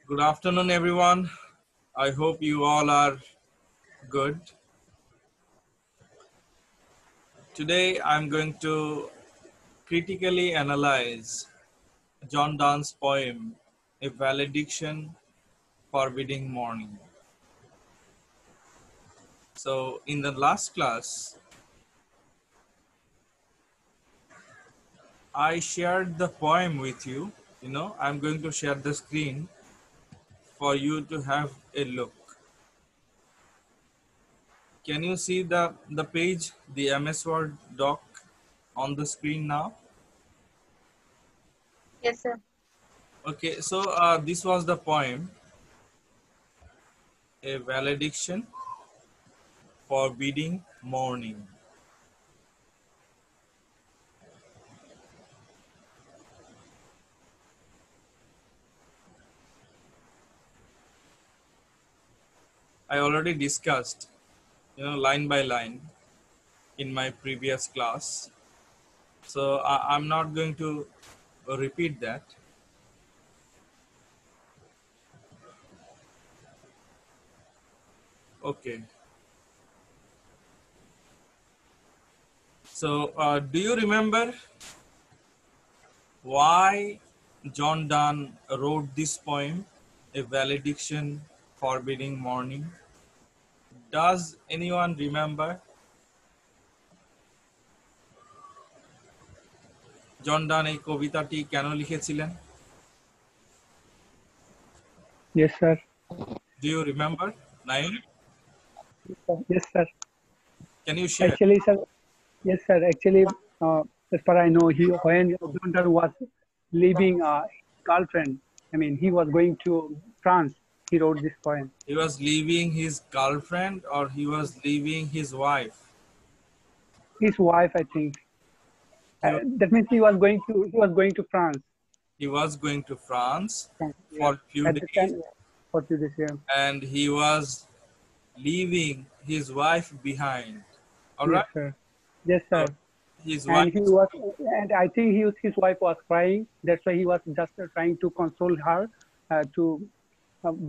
Good afternoon, everyone. I hope you all are good. Today, I'm going to critically analyze John Donne's poem, A Valediction Forbidding Morning. So, in the last class, I shared the poem with you. I'm going to share the screen for you to have a look. Can you see the page, the MS Word doc on the screen now? Yes, sir. Okay, so this was the poem, A Valediction Forbidding Morning. I already discussed, line by line in my previous class. So I'm not going to repeat that. Okay. So do you remember why John Donne wrote this poem, A Valediction Forbidding Morning? Does anyone remember জন ডান এই কবিতাটি কেন লিখেছিলেন? Yes, sir. Do you remember, Naim? Yes, sir. Can you share? Actually, sir. Yes, sir. Actually, as far I know, when John Donne was leaving his girlfriend, I mean, he was going to France. He wrote this poem. He was leaving his girlfriend or he was leaving his wife? His wife, I think. That means he was going to France. He was going to France for a few At the days, time, for few days, yeah. and he was leaving his wife behind. All Yes, right? sir. Yes, sir. His And wife, he was, and I think his wife was crying. That's why he was just trying to console her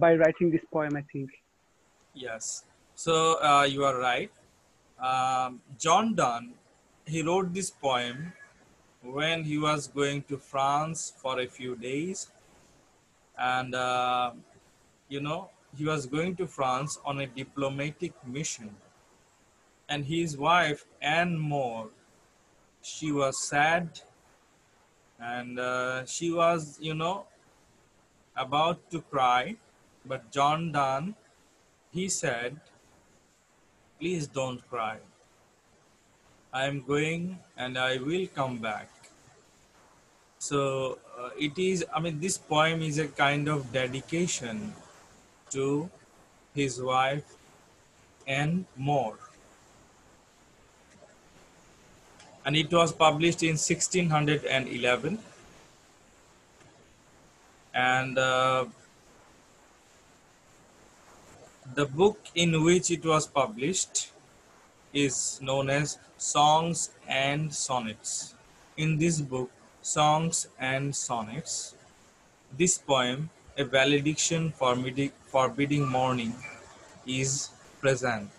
by writing this poem, I think. yes. So you are right. John Donne, he wrote this poem when he was going to France for a few days, and he was going to France on a diplomatic mission, and his wife Anne More, she was sad, and she was about to cry, but John Donne, he said, please don't cry, I am going and I will come back. So it is, this poem is a kind of dedication to his wife and More, and it was published in 1611, and the book in which it was published is known as Songs and Sonnets. In this book, Songs and Sonnets, this poem, A Valediction Forbidding Morning, is present.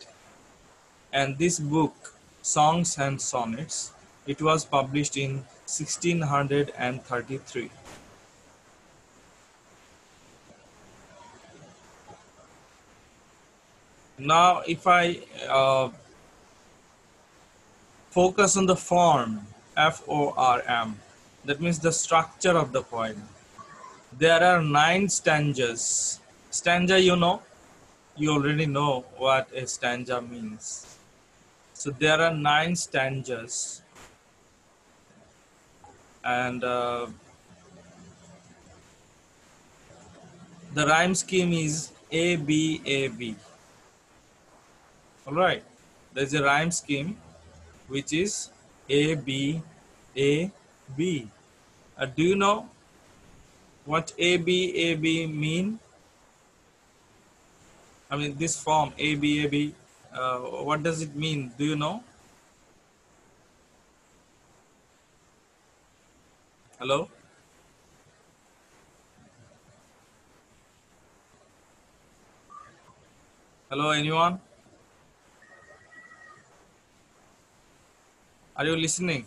And this book, Songs and Sonnets, it was published in 1633. Now, if I focus on the form, F-O-R-M, that means the structure of the poem. There are 9 stanzas. Stanza, you already know what a stanza means. So there are 9 stanzas, and the rhyme scheme is A, B, A, B. All right, there's a rhyme scheme which is A, B, A, B. Do you know what A, B, A, B mean? This form A, B, A, B, what does it mean? Do you know? Hello? Hello, anyone? Are you listening?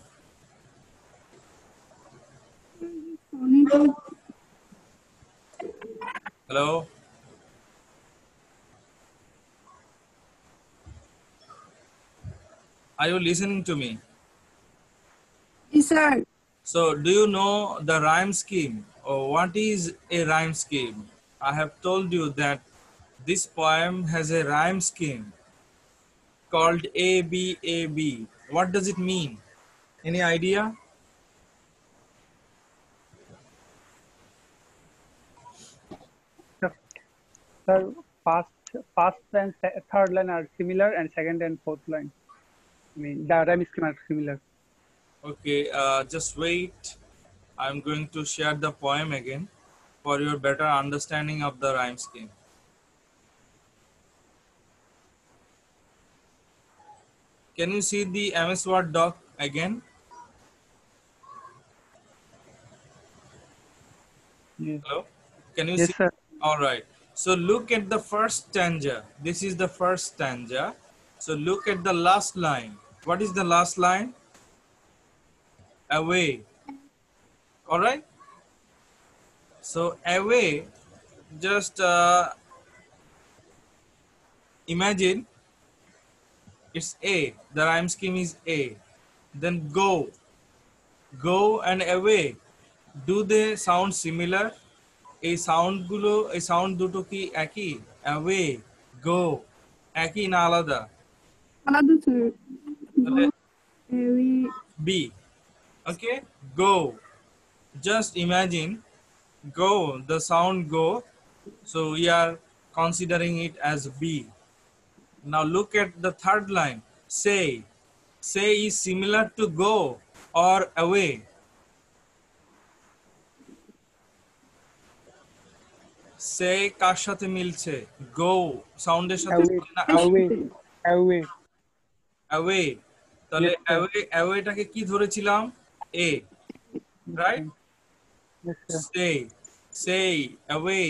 Hello? Are you listening to me? Yes, sir. So, do you know the rhyme scheme? Or what is a rhyme scheme? I have told you that this poem has a rhyme scheme called ABAB. What does it mean? Any idea? Sir, first and third line are similar, and second and fourth line. I mean, the rhyme scheme are similar. Okay, just wait. I'm going to share the poem again for your better understanding of the rhyme scheme. Can you see the MS Word doc again? Yes, Hello? Can you yes, see? sir. All right. So look at the first stanza. This is the first stanza. So look at the last line. What is the last line? Away. All right. So away, just imagine it's A. The rhyme scheme is A. Then go. Go and away. Do they sound similar? এই sound দুটো কি একই? Away, গো, একই না আলাদা? Another, sir. তাহলে Very. B, okay, go, just imagine go, the sound go, so we are considering it as B. Now look at the third line, say. Say is similar to go or away? Say কার সাথে মিলছে? Go সাউন্ডের সাথে Away, না away, away. Away, তাহলে Yes, sir. অ্যাওয়েটাকে কি ধরেছিলাম? এ, Yes, right? sir. Yes, sir. Say, away,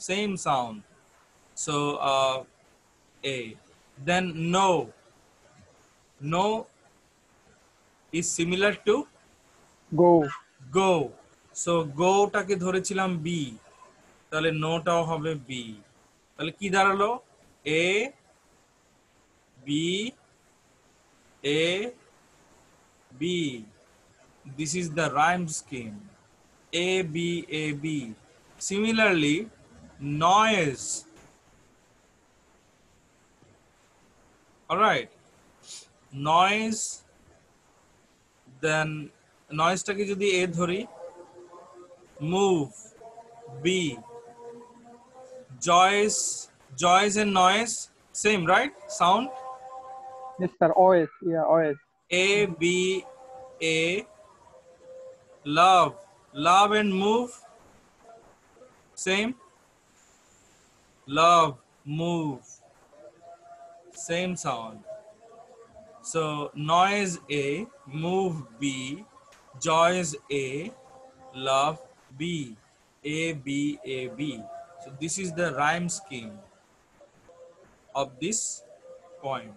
same sound. So A. Then no is similar to Go. go. So go টাকে ধরেছিলাম বি, তাহলে নোটাও হবে বি। তাহলে কি দাঁড়ালো? A B, A B. This is the rhyme scheme. A B A B. Similarly, noise. All right. Noise. Then noise টাকে যদি A ধরি, move. B. Joys and noise same, right? Sound. Yes, sir. OS. Yeah, OS. A B A. Love and move same. Love, move, same sound. So noise A, move B, joys A, love B, A B A B. So this is the rhyme scheme of this poem.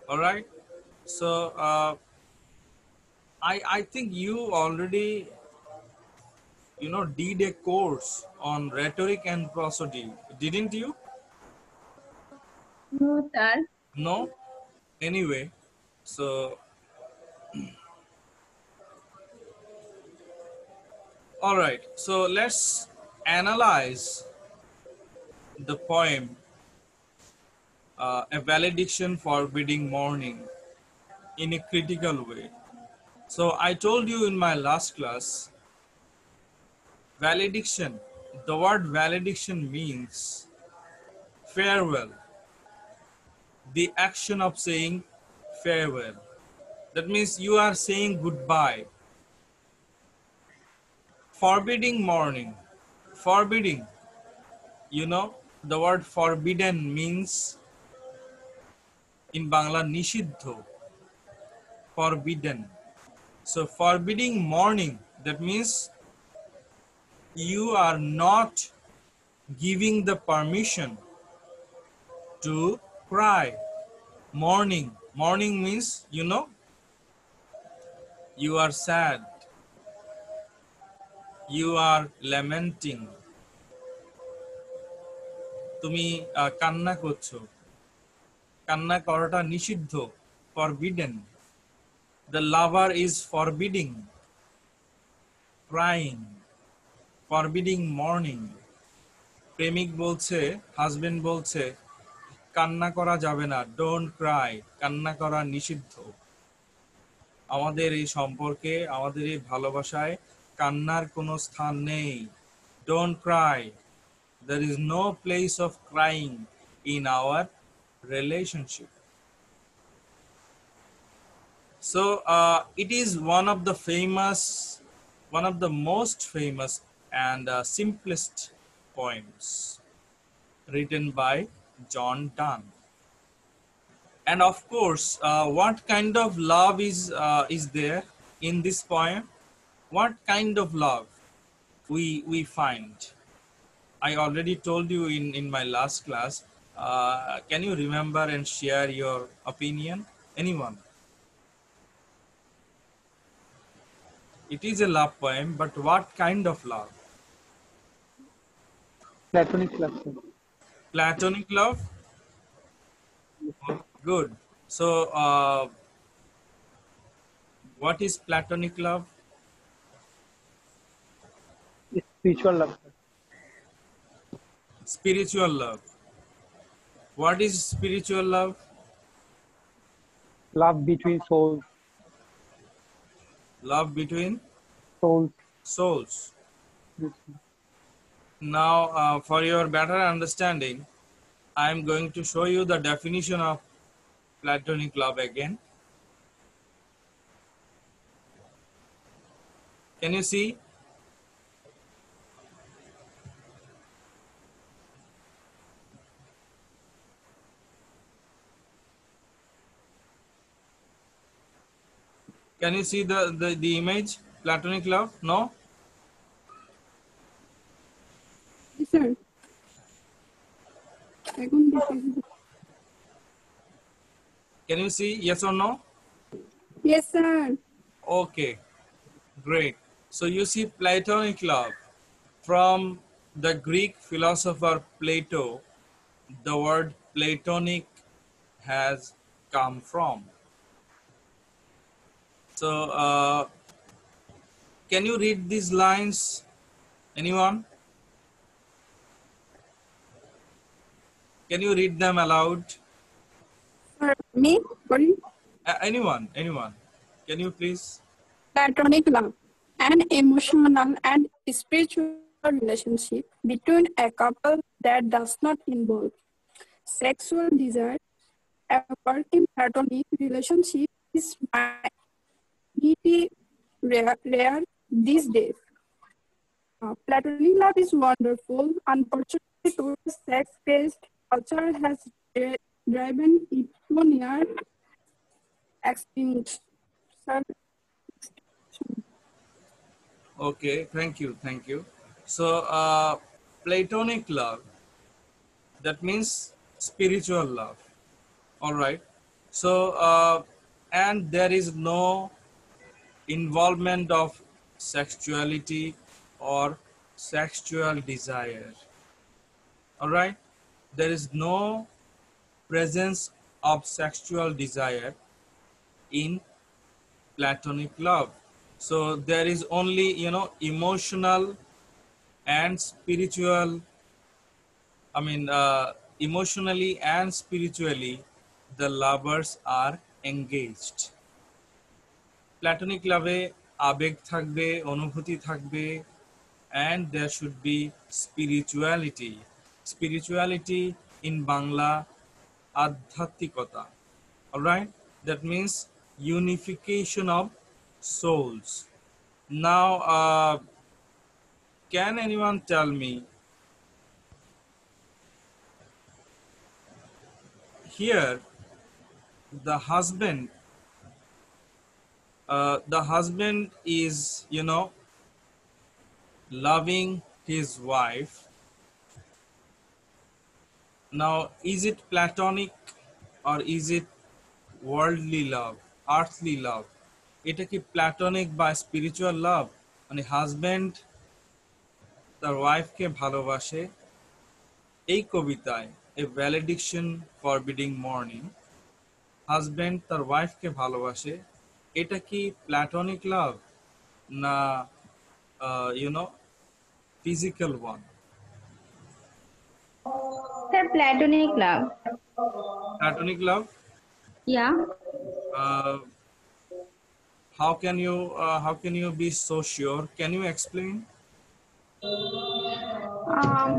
All right. So I think you already did a course on rhetoric and prosody, didn't you? No, sir. No. Anyway, so all right. So let's analyze the poem, A Valediction Forbidding Morning, in a critical way. So I told you in my last class, valediction, the word valediction means farewell, the action of saying farewell. That means you are saying goodbye. Forbidding morning, forbidding, the word forbidden means in Bangla nishiddho, forbidden. So forbidding morning, that means you are not giving the permission to cry. Mourning. Mourning means, you are sad, you are lamenting. তুমি কান্না করছো। কান্না করাটা নিষিদ্ধ, forbidden. The lover is forbidding crying, forbidding mourning. প্রেমিক বলছে, husband বলছে, কান্না করা যাবে না, ডোন্ট ক্রাই, কান্না করা নিষিদ্ধ। আমাদের এই সম্পর্কে, আমাদের এই ভালোবাসায় কান্নার কোনো স্থান নেই। Don't Cry, there is no place of crying in our relationship. So it is one of the most famous and simplest poems written by John Donne. And of course, what kind of love is there in this poem? What kind of love we find? I already told you in my last class. Can you remember and share your opinion? Anyone? It is a love poem, but what kind of love? Platonic love, sir. Platonic love? Good. So, what is platonic love? It's spiritual love, sir. Spiritual love. What is spiritual love? Love between souls. Love between Souls. souls. Yes, sir. Now, for your better understanding, I am going to show you the definition of platonic love again. Can you see? Can you see the image? Platonic love? No? Yes, sir. এখন দেখতেছি। Can you see? Yes or no? Yes, sir. Okay, great. So you see platonic love. From the Greek philosopher Plato, the word platonic has come from. So can you read these lines? Anyone? Can you read them aloud? Sir, me? Sorry. Anyone? Can you please? Platonic love, an emotional and spiritual relationship between a couple that does not involve sexual desire. A working platonic relationship is mighty rare these days. Platonic love is wonderful. Unfortunately, today's sex-based culture has driven it to near extinction. Okay, thank you. So platonic love, that means spiritual love. All right. So and there is no involvement of sexuality or sexual desire. All right. There is no presence of sexual desire in platonic love. So there is only, emotional and spiritual, emotionally and spiritually, the lovers are engaged. Platonic love আবেগ থাকবে, অনুভূতি থাকবে, and there should be spirituality. Spirituality in Bangla, আধ্যাত্মিকতা. All right, that means unification of souls. Now, can anyone tell me here the husband is, loving his wife Now, is it platonic or is it worldly love, earthly love? এটা কি platonic বা spiritual লাভ, মানে husband তার ওয়াইফকে ভালোবাসে? এই কবিতায় a valediction forbidding mourning, husband তার ওয়াইফকে ভালোবাসে, এটা কি প্ল্যাটনিক লাভ না physical one? Sir, platonic love. Platonic love? Yeah. How can you be so sure? Can you explain? Um,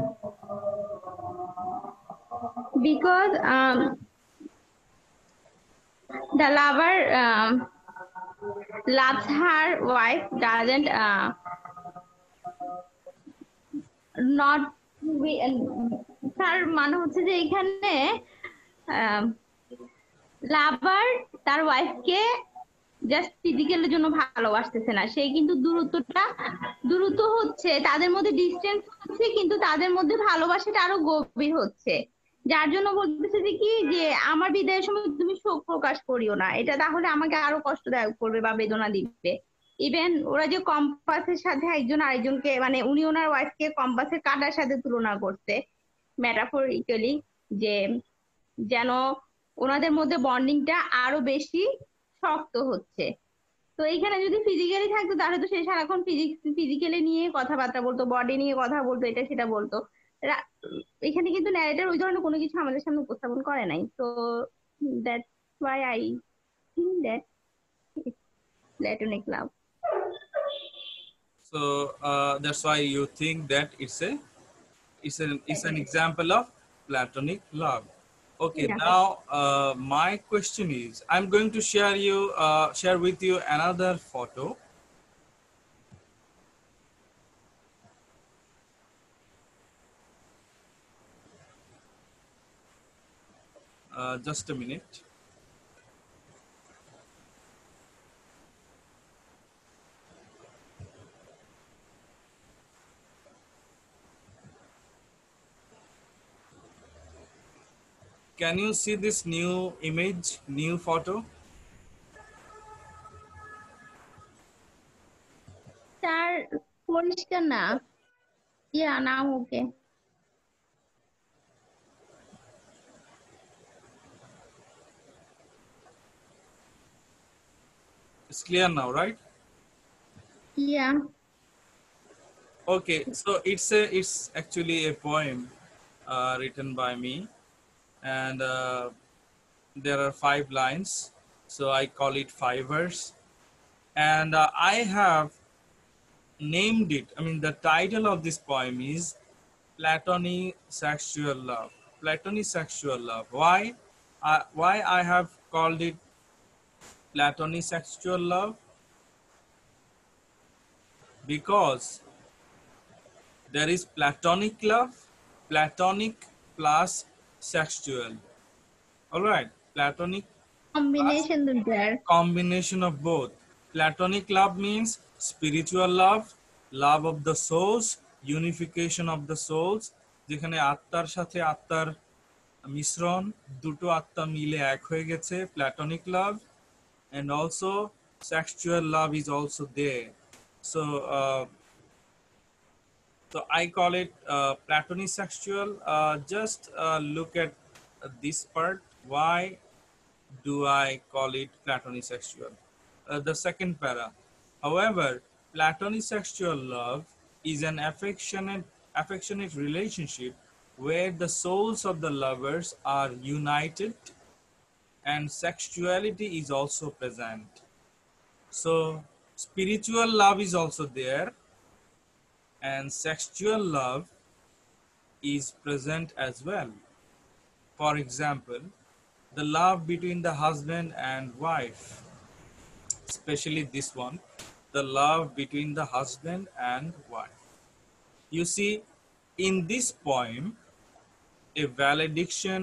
because the lover loves her wife doesn't not be, তার মানে হচ্ছে যে এখানে লাভার তার ওয়াইফকে জাস্ট ফিজিক্যালের জন্য ভালোবাসতেছে না, সে কিন্তু দূরত্ব হচ্ছে, তাদের মধ্যে ডিস্টেন্স হচ্ছে, কিন্তু তাদের মধ্যে ভালোবাসাটা আরো গভীর হচ্ছে, যার জন্য বলতেছে যে কি যে আমার বিদায়ের সময় তুমি শোক প্রকাশ করিও না, এটা তাহলে আমাকে আরো কষ্টদায়ক করবে বা বেদনা দিবে। ইভেন ওরা যে কম্পাসের সাথে একজন আরেকজনকে, মানে উনি ওনার ওয়াইফকে কম্পাসের কাঁটার সাথে তুলনা করছে মেটাফরিক্যালি, যে যেন ওনাদের মধ্যে বন্ডিংটা আরো বেশি শক্ত হচ্ছে। তো এইখানে যদি ফিজিক্যালি থাকতো তাহলে তো সে সারাক্ষণ ফিজিক্যালি নিয়ে কথাবার্তা বলতো, বডি নিয়ে কথা বলতো, এটা সেটা বলতো। এখানে কিন্তু ন্যারেটর ওই ধরনের কোনো কিছু আমাদের সামনে উপস্থাপন করে নাই। তো that's why I think that platonic love. So that's why you think that it's an example of platonic love. Okay, Yeah. now my question is, I'm going to share with you another photo. Just a minute. Can you see this new image, new photo? তার পরিষ্কার না, ইয়া না, ওকে। It's clear now, right? Yeah. Okay, so it's actually a poem written by me, and there are 5 lines, so I call it Fivers, and I have named it. I mean, the title of this poem is Platonic Sexual Love. Platonic Sexual Love. Why I have called it Platonic Sexual Love? Because there is platonic love, platonic plus sexual. All right, platonic combination দুটার। combination of both. Platonic love means spiritual love, love of the souls, unification of the souls, যেখানে আত্মার সাথে আত্মার মিশ্রণ, দুটো আত্মা মিলে এক হয়ে গেছে, platonic love, and also sexual love is also there. So I call it platonic sexual. Just look at this part. Why do I call it platonic sexual? The second para. However, platonic sexual love is an affectionate relationship where the souls of the lovers are united and sexuality is also present. So spiritual love is also there, and sexual love is present as well. For example, the love between the husband and wife, especially this one, the love between the husband and wife. You see, in this poem, a valediction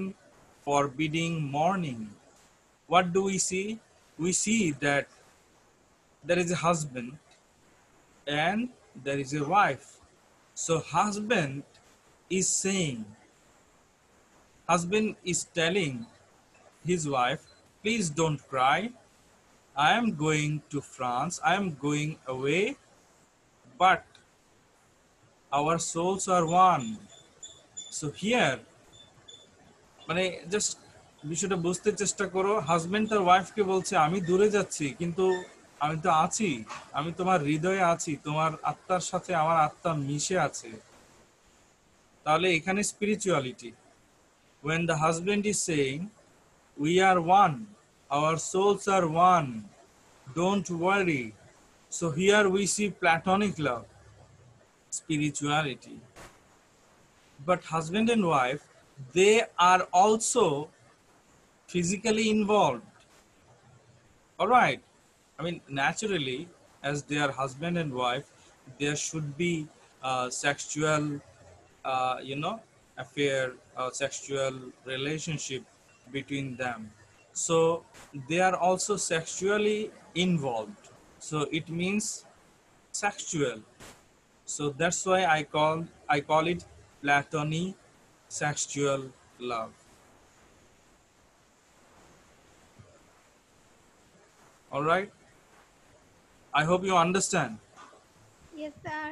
forbidding mourning, what do we see? We see that there is a husband and there is a wife. So husband is saying, Husband is telling his wife, please don't cry. I am going to France. I am going away, but our souls are one. So here, মানে just বিষয়টা বুঝতে চেষ্টা করো, husband তার ওয়াইফকে বলছে আমি দূরে যাচ্ছি কিন্তু আমি তো আছি, আমি তোমার হৃদয়ে আছি, তোমার আত্মার সাথে আমার আত্মা মিশে আছে। তাহলে এখানে spirituality, when the husband is saying we are one, our souls are one, don't worry. So here we see platonic love, spirituality. But husband and wife, they are also physically involved. All right. I mean, naturally, as they are husband and wife, there should be sexual, affair, sexual relationship between them. So they are also sexually involved. So it means sexual. So that's why I call it platonic sexual love. All right. I hope you understand. Yes, sir.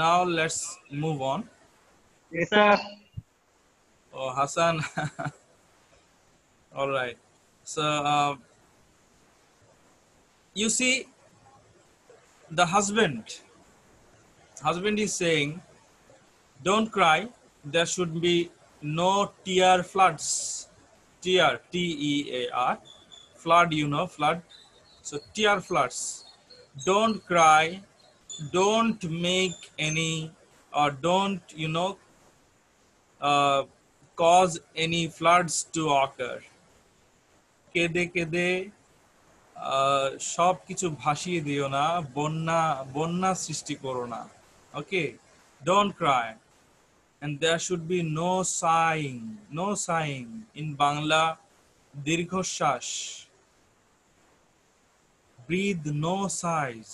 Now let's move on. Yes, sir. Oh, Hassan. All right. So you see, the husband is saying, don't cry. There should be no tear floods. Tear, T-E-A-R. Flood, flood. So tear floods. Don't cry. Don't make any, or don't, cause any floods to occur. কেঁদে কেঁদে সব কিছু ভাসিয়ে দিও না, বন্যা বন্যা সৃষ্টি করো না। Okay, don't cry, and there should be no sighing. In Bangla, দীর্ঘশ্বাস, breathe no sighs.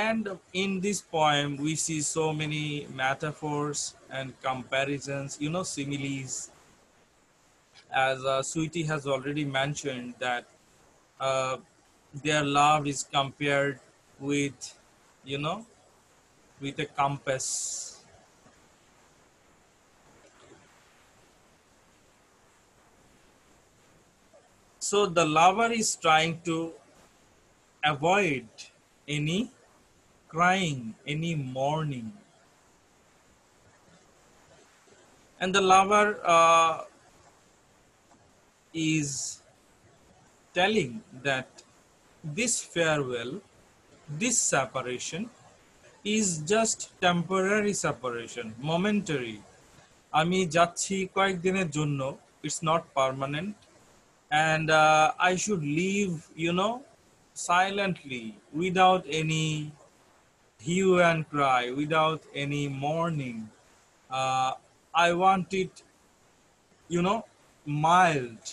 And in this poem we see so many metaphors and comparisons, similes, as Sweetie has already mentioned that their love is compared with, with a compass. So the lover is trying to avoid any crying, any mourning. And the lover is telling that this farewell, this separation is just temporary separation, momentary. আমি যাচ্ছি কয়েকদিনের জন্য, it's not permanent, and I should leave, silently, without any hue and cry, without any mourning. I want it, mild.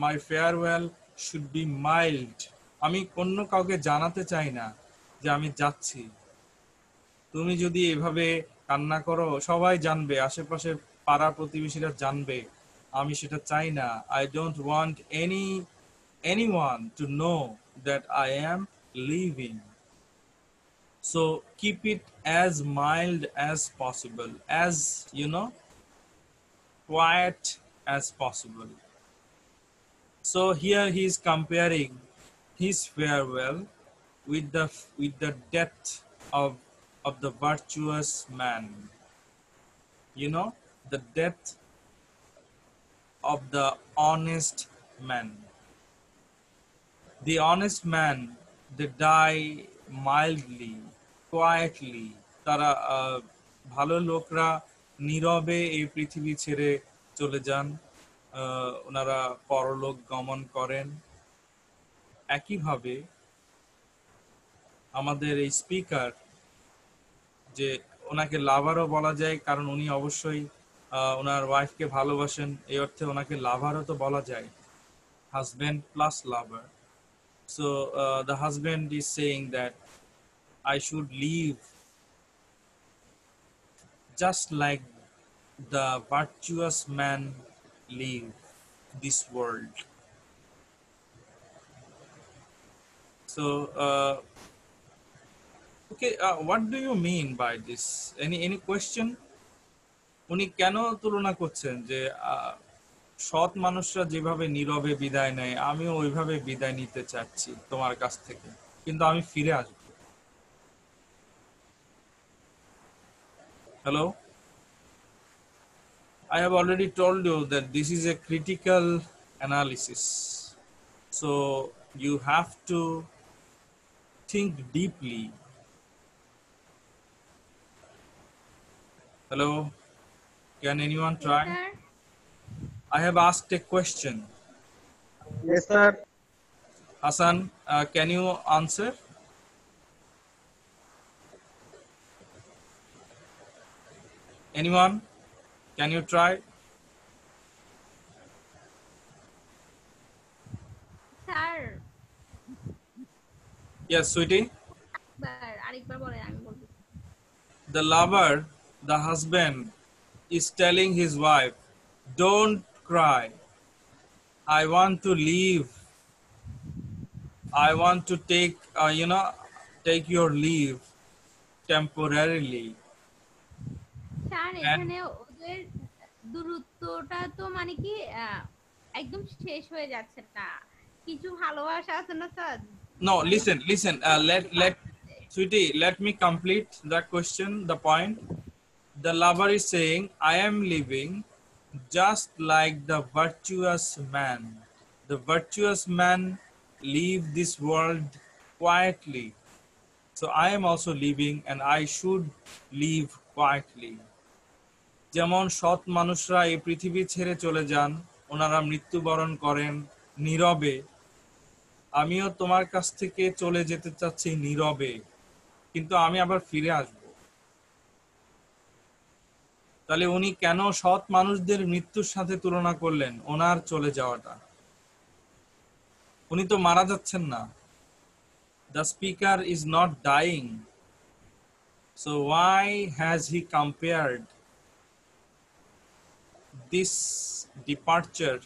My farewell should be mild. আমি অন্য কাউকে জানাতে চাই না যে আমি যাচ্ছি। তুমি যদি এভাবে কান্না করো, সবাই জানবে, আশেপাশে পাড়া প্রতিবেশীরা জানবে, আমি সেটা চাই না। I don't want anyone to know that I am leaving. So keep it as mild as possible, as quiet as possible. So here he is comparing his farewell with the death of the virtuous man. The death of the honest man. The honest man, they die mildly, quietly. তারা ভালো লোকরা নীরবে এই পৃথিবী ছেড়ে চলে যান, ওনারা পরলোক গমন করেন। একইভাবে আমাদের এই স্পিকার, যে ওনাকে লাভারও বলা যায়, কারণ উনি অবশ্যই ওনার ওয়াইফকে ভালোবাসেন, এই অর্থে ওনাকে লাভারও তো বলা যায়, husband plus lover. So the husband is saying that I should leave just like the virtuous man leave this world? So, okay, what do you mean by this? Any question? উনি কেন তুলনা করছেন যে সৎ মানুষরা যেভাবে নীরবে বিদায় নেয় আমিও ওইভাবে বিদায় নিতে চাচ্ছি তোমার কাছ থেকে, কিন্তু আমি ফিরে আসবো। Hello? I have already told you that this is a critical analysis. So you have to think deeply. Hello? Can anyone Yes, try? sir. I have asked a question. Yes, sir. Hassan, can you answer? Anyone? Can you try? Sir Yes, sweetie. আরেকবার বলেন, আমি বলবো। The lover, the husband, is telling his wife, don't cry. I want to leave. I want to take your leave temporarily. Sir And এখানে ওদের দূরত্বটা তো মানে কি একদম শেষ হয়ে যাচ্ছে না, কিছু ভালোবাসা আছে না sir? no, listen. Sweetie, let me complete the question, the point. The lover is saying, I am leaving just like the virtuous man. The virtuous man leave this world quietly. So I am also leaving and I should leave quietly. যেমন সৎ মানুষরা এই পৃথিবী ছেড়ে চলে যান, ওনারা মৃত্যুবরণ করেন নীরবে, আমিও তোমার কাছ থেকে চলে যেতে চাচ্ছি নীরবে, কিন্তু আমি আবার ফিরে আসব। তাহলে উনি কেন সৎ মানুষদের মৃত্যুর সাথে তুলনা করলেন ওনার চলে যাওয়াটা? উনি তো মারা যাচ্ছেন না। The speaker is not dying. So why has he compared this departure,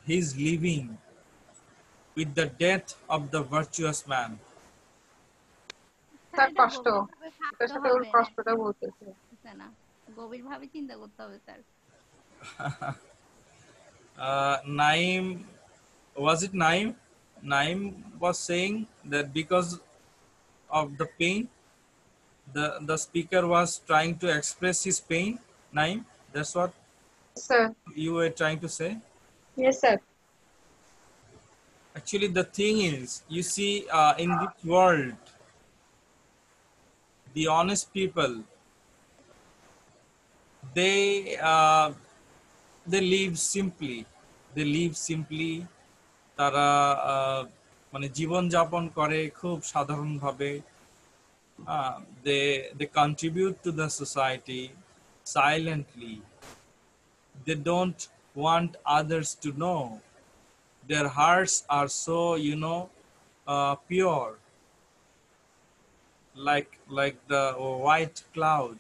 his leaving, with the death of the virtuous man? Sir এটা কষ্ট, গভীরভাবে এটার ভাবতে সাথে ওর হবে, কষ্টটা বলতেছে। না গভীরভাবে চিন্তা করতে হবে sir. Naim, was it Naim? Naim was saying that because of the pain, the speaker was trying to express his pain. Naim, that's what sir, you were trying to say? Yes sir. Actually, the thing is, you see, in this world, the honest people, they live simply. They live simply. তারা মানে জীবন যাপন করে খুব সাধারণভাবে। They contribute to the society silently. They don't want others to know. Their hearts are so, pure, like the white cloud.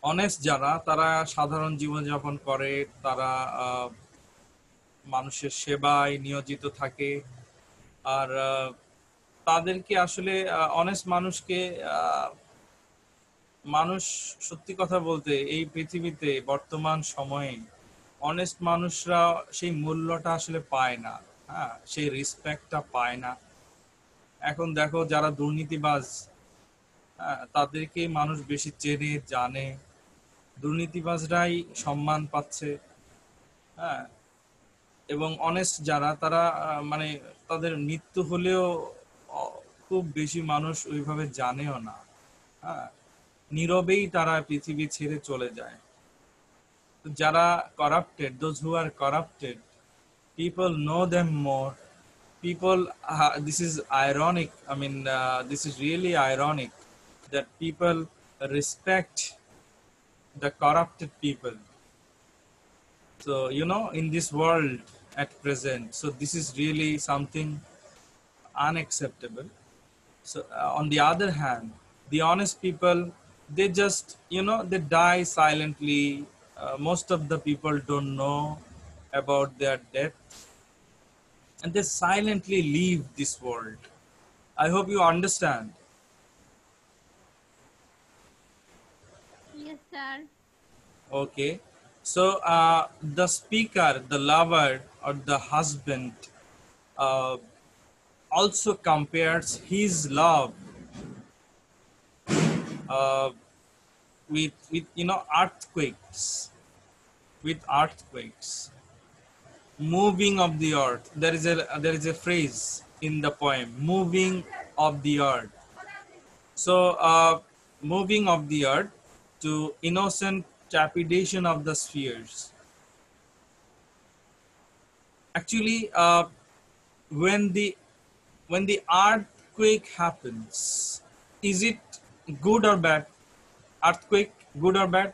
Honest যারা, তারা সাধারণ জীবনযাপন করে, তারা মানুষের সেবায় নিয়োজিত থাকে। আর তাদেরকে আসলে অনেস্ট মানুষকে মানুষ, সত্যি কথা বলতে এই পৃথিবীতে বর্তমান সময়ে অনেস্ট মানুষরা সেই মূল্যটা আসলে পায় না, হ্যাঁ, সেই রেসপেক্টটা পায় না। এখন দেখো যারা দুর্নীতিবাজ, তাদেরকে মানুষ বেশি চেনে জানে, দুর্নীতিবাজরাই সম্মান পাচ্ছে, হ্যাঁ। এবং অনেস্ট যারা, তারা মানে তাদের মৃত্যু হলেও খুব বেশি মানুষ ওইভাবে জানেও না, হ্যাঁ, নীরবেই তারা পৃথিবী ছেড়ে চলে যায়। যারা corrupted, those who are corrupted, people know them more. People, this is ironic. I mean, this is really ironic that people respect the corrupted people. So, in this world at present, so this is really something unacceptable. So, on the other hand, the honest people they just, they die silently. Most of the people don't know about their death, and they silently leave this world. I hope you understand. Yes, sir. Okay. So the speaker, the lover, or the husband uh, also compares his love uh, with earthquakes, with earthquakes, moving of the earth. There is a phrase in the poem, moving of the earth. So moving of the earth to innocent trepidation of the spheres. Actually, when the earthquake happens, is it good or bad? Earthquake, good or bad?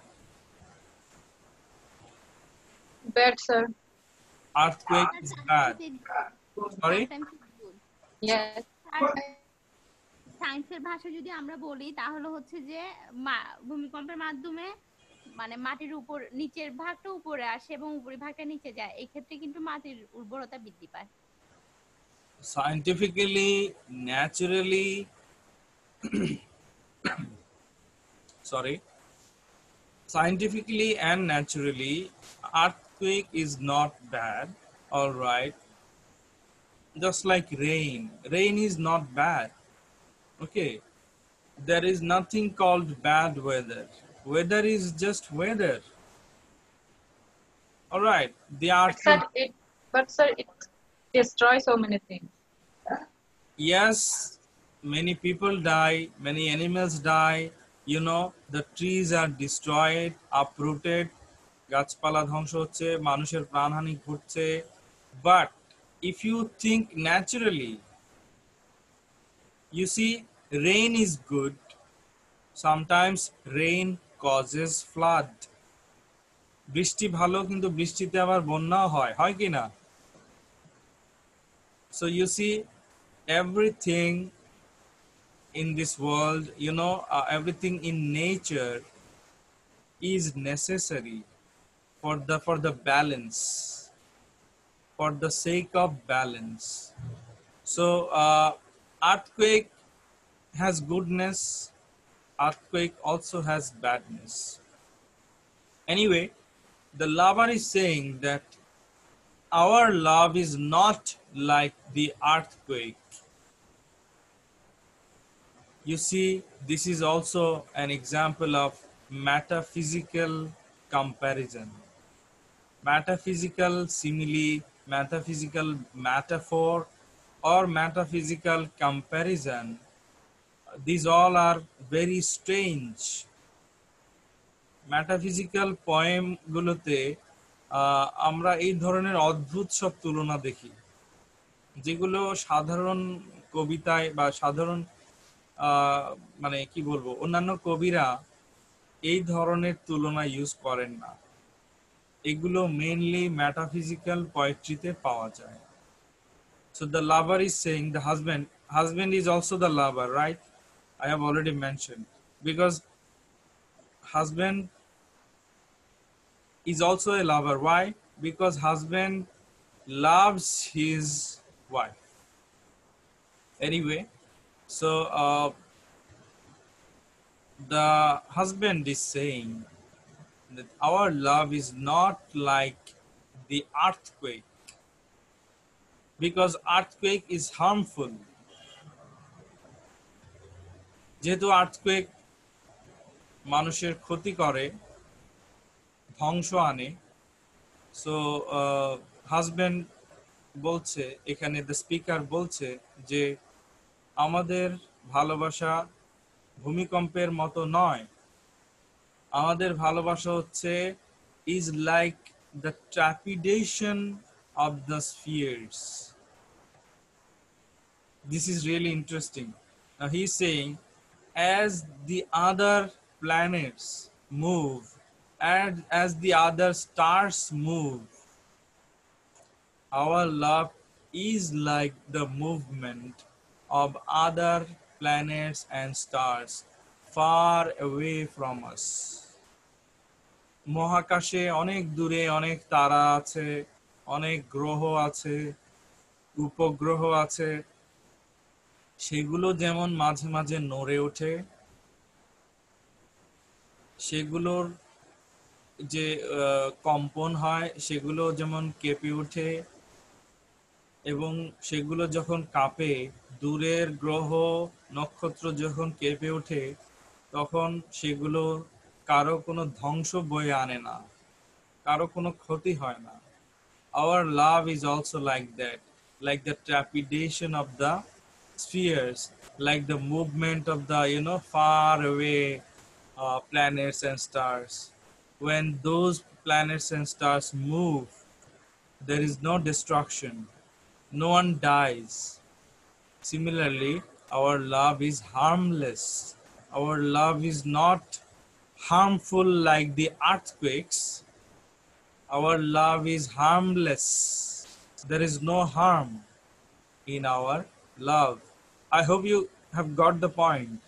Bad, sir. Earthquake is bad. Sorry? Sometimes it's good. Yes. আর সায়েন্সের ভাষা যদি আমরা বলি তাহলে হচ্ছে যে ভূমিকম্পের মাধ্যমে মানে মাটির উপর নিচের ভাগটা উপরে আসে এবং উপরের ভাগটা নিচে যায়, এই ক্ষেত্রে কিন্তু মাটির উর্বরতা বৃদ্ধি পায়। Scientifically, naturally, sorry, scientifically and naturally, earthquake is not bad. All right. Just like rain is not bad. Okay. There is nothing called bad weather. Weather is just weather. All right. The earthquake, But sir, it destroys so many things. yes, many people die, many animals die. The trees are destroyed, uprooted. গাছপালা ধ্বংস হচ্ছে, মানুষের প্রাণহানি ঘটছে. But if you think naturally, you see, rain is good. Sometimes rain causes flood. বৃষ্টি ভালো, কিন্তু বৃষ্টিতে আবার বন্যাও হয় কি না? So you see, everything in this world, everything in nature is necessary for the balance, for the sake of balance. So earthquake has goodness, earthquake also has badness. Anyway, the lover is saying that our love is not like the earthquake. You see, this is also an example of metaphysical comparison. Metaphysical simile, metaphysical metaphor, or metaphysical comparison. These all are very strange. Metaphysical poem গুলোতে আমরা এই ধরনের অদ্ভুত সব তুলনা দেখি, যেগুলো সাধারণ কবিতায় বা সাধারণ মানে কি বলবো, অন্যান্য কবিরা এই ধরনের তুলনা ইউজ করেন না। এগুলো মেইনলি মেটাফিজিক্যাল পোয়েট্রিতে পাওয়া যায়। So the lover is saying, the husband is also the lover, right? I have already mentioned, because husband is also a lover. Why? Because husband loves his wife. Anyway, so the husband is saying that our love is not like the earthquake, because earthquake is harmful. যেহেতু earthquake মানুষের ক্ষতি করে, ধ্বংস আনে, so husband বলছে এখানে, the speaker বলছে যে আমাদের ভালোবাসা ভূমিকম্পের মতো নয়, আমাদের ভালোবাসা হচ্ছে is like the trepidation of the spheres. This is really interesting. Now he's saying, as the other planets move and as the other stars move, our love is like the movement of other planets and stars far away from us. মহাকাশে অনেক দূরে অনেক তারা আছে, অনেক গ্রহ আছে, উপগ্রহ আছে, সেগুলো যেমন মাঝে মাঝে নড়ে ওঠে, সেগুলোর যে কম্পন হয় সেগুলো যেমন কেঁপে ওঠে, এবং সেগুলো যখন কাঁপে, দূরের গ্রহ নক্ষত্র যখন কেঁপে ওঠে, তখন সেগুলো কারো কোনো ধ্বংস বয়ে আনে না, কারো কোনো ক্ষতি হয় না. Our love is also like that, like the trepidation of the spheres, like the movement of the far away planets and stars. When those planets and stars move, there is no destruction, no one dies. Similarly, our love is harmless. Our love is not harmful like the earthquakes. Our love is harmless. There is no harm in our love. I hope you have got the point.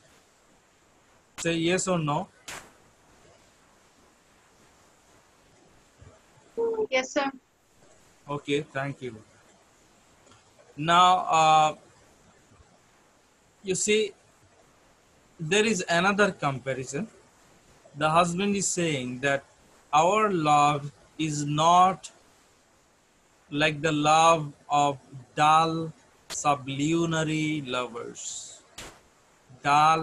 Say yes or no. Yes, sir. Okay, thank you. Now, you see, there is another comparison. The husband is saying that our love is not like the love of dull sublunary lovers. Dull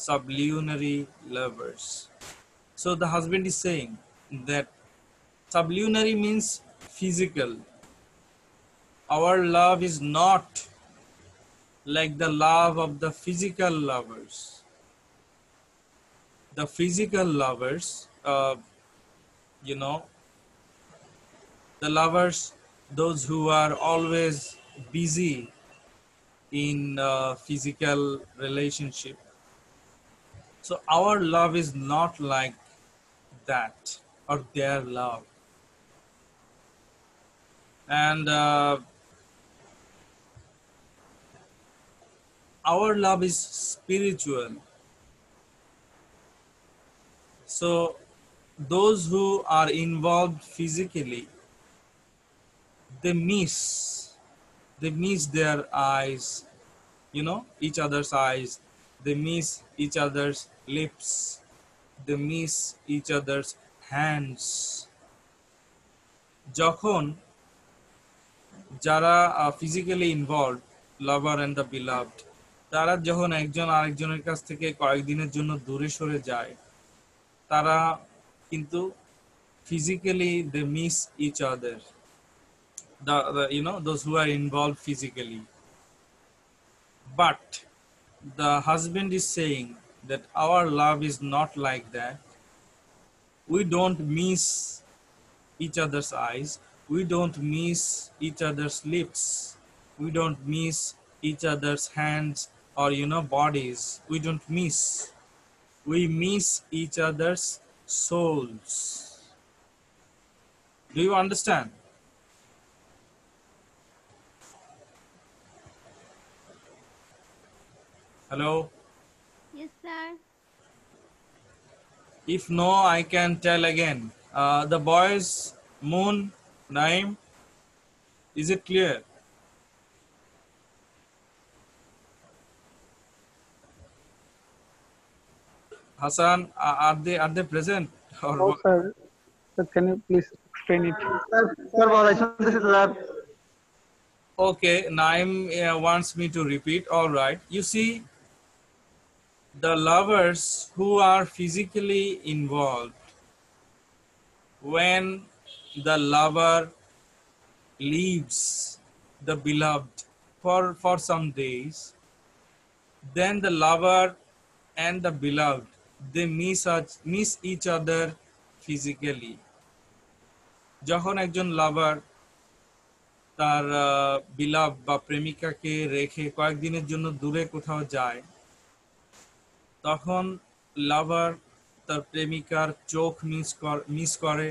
sublunary lovers. So the husband is saying that sublunary means physical. Our love is not like the love of the physical lovers. The physical lovers, the lovers, those who are always busy in physical relationship. So our love is not like that, or their love. And our love is spiritual. So those who are involved physically, they miss their eyes, each other's eyes. They miss each other's lips. They miss each other's hands. যখন যারা physically involved, lover and the beloved, তারা যখন একজন আরেকজনের কাছ থেকে কয়েকদিনের জন্য দূরে সরে যায়, তারা কিন্তু physically they miss each other. Those who are involved physically. But the husband is saying that our love is not like that. We don't miss each other's eyes. We don't miss each other's lips. We don't miss each other's hands or bodies. We don't miss. We miss each other's souls. Do you understand? Hello? Yes, sir. If no, I can tell again. The boys, Moon, Naim, is it clear? Hassan, are they present? Or No, what? sir. Sir, can you please explain it? Sir, Okay, Naim wants me to repeat. All right. You see, the lovers who are physically involved, when the lover leaves the beloved for some days, then the lover and the beloved, they miss each other physically. যখন একজন লাভার তার বিলাভ বা প্রেমিকাকে রেখে কয়েকদিনের জন্য দূরে কোথাও যায়, তখন লাভার তার প্রেমিকার চোখ মিস করে,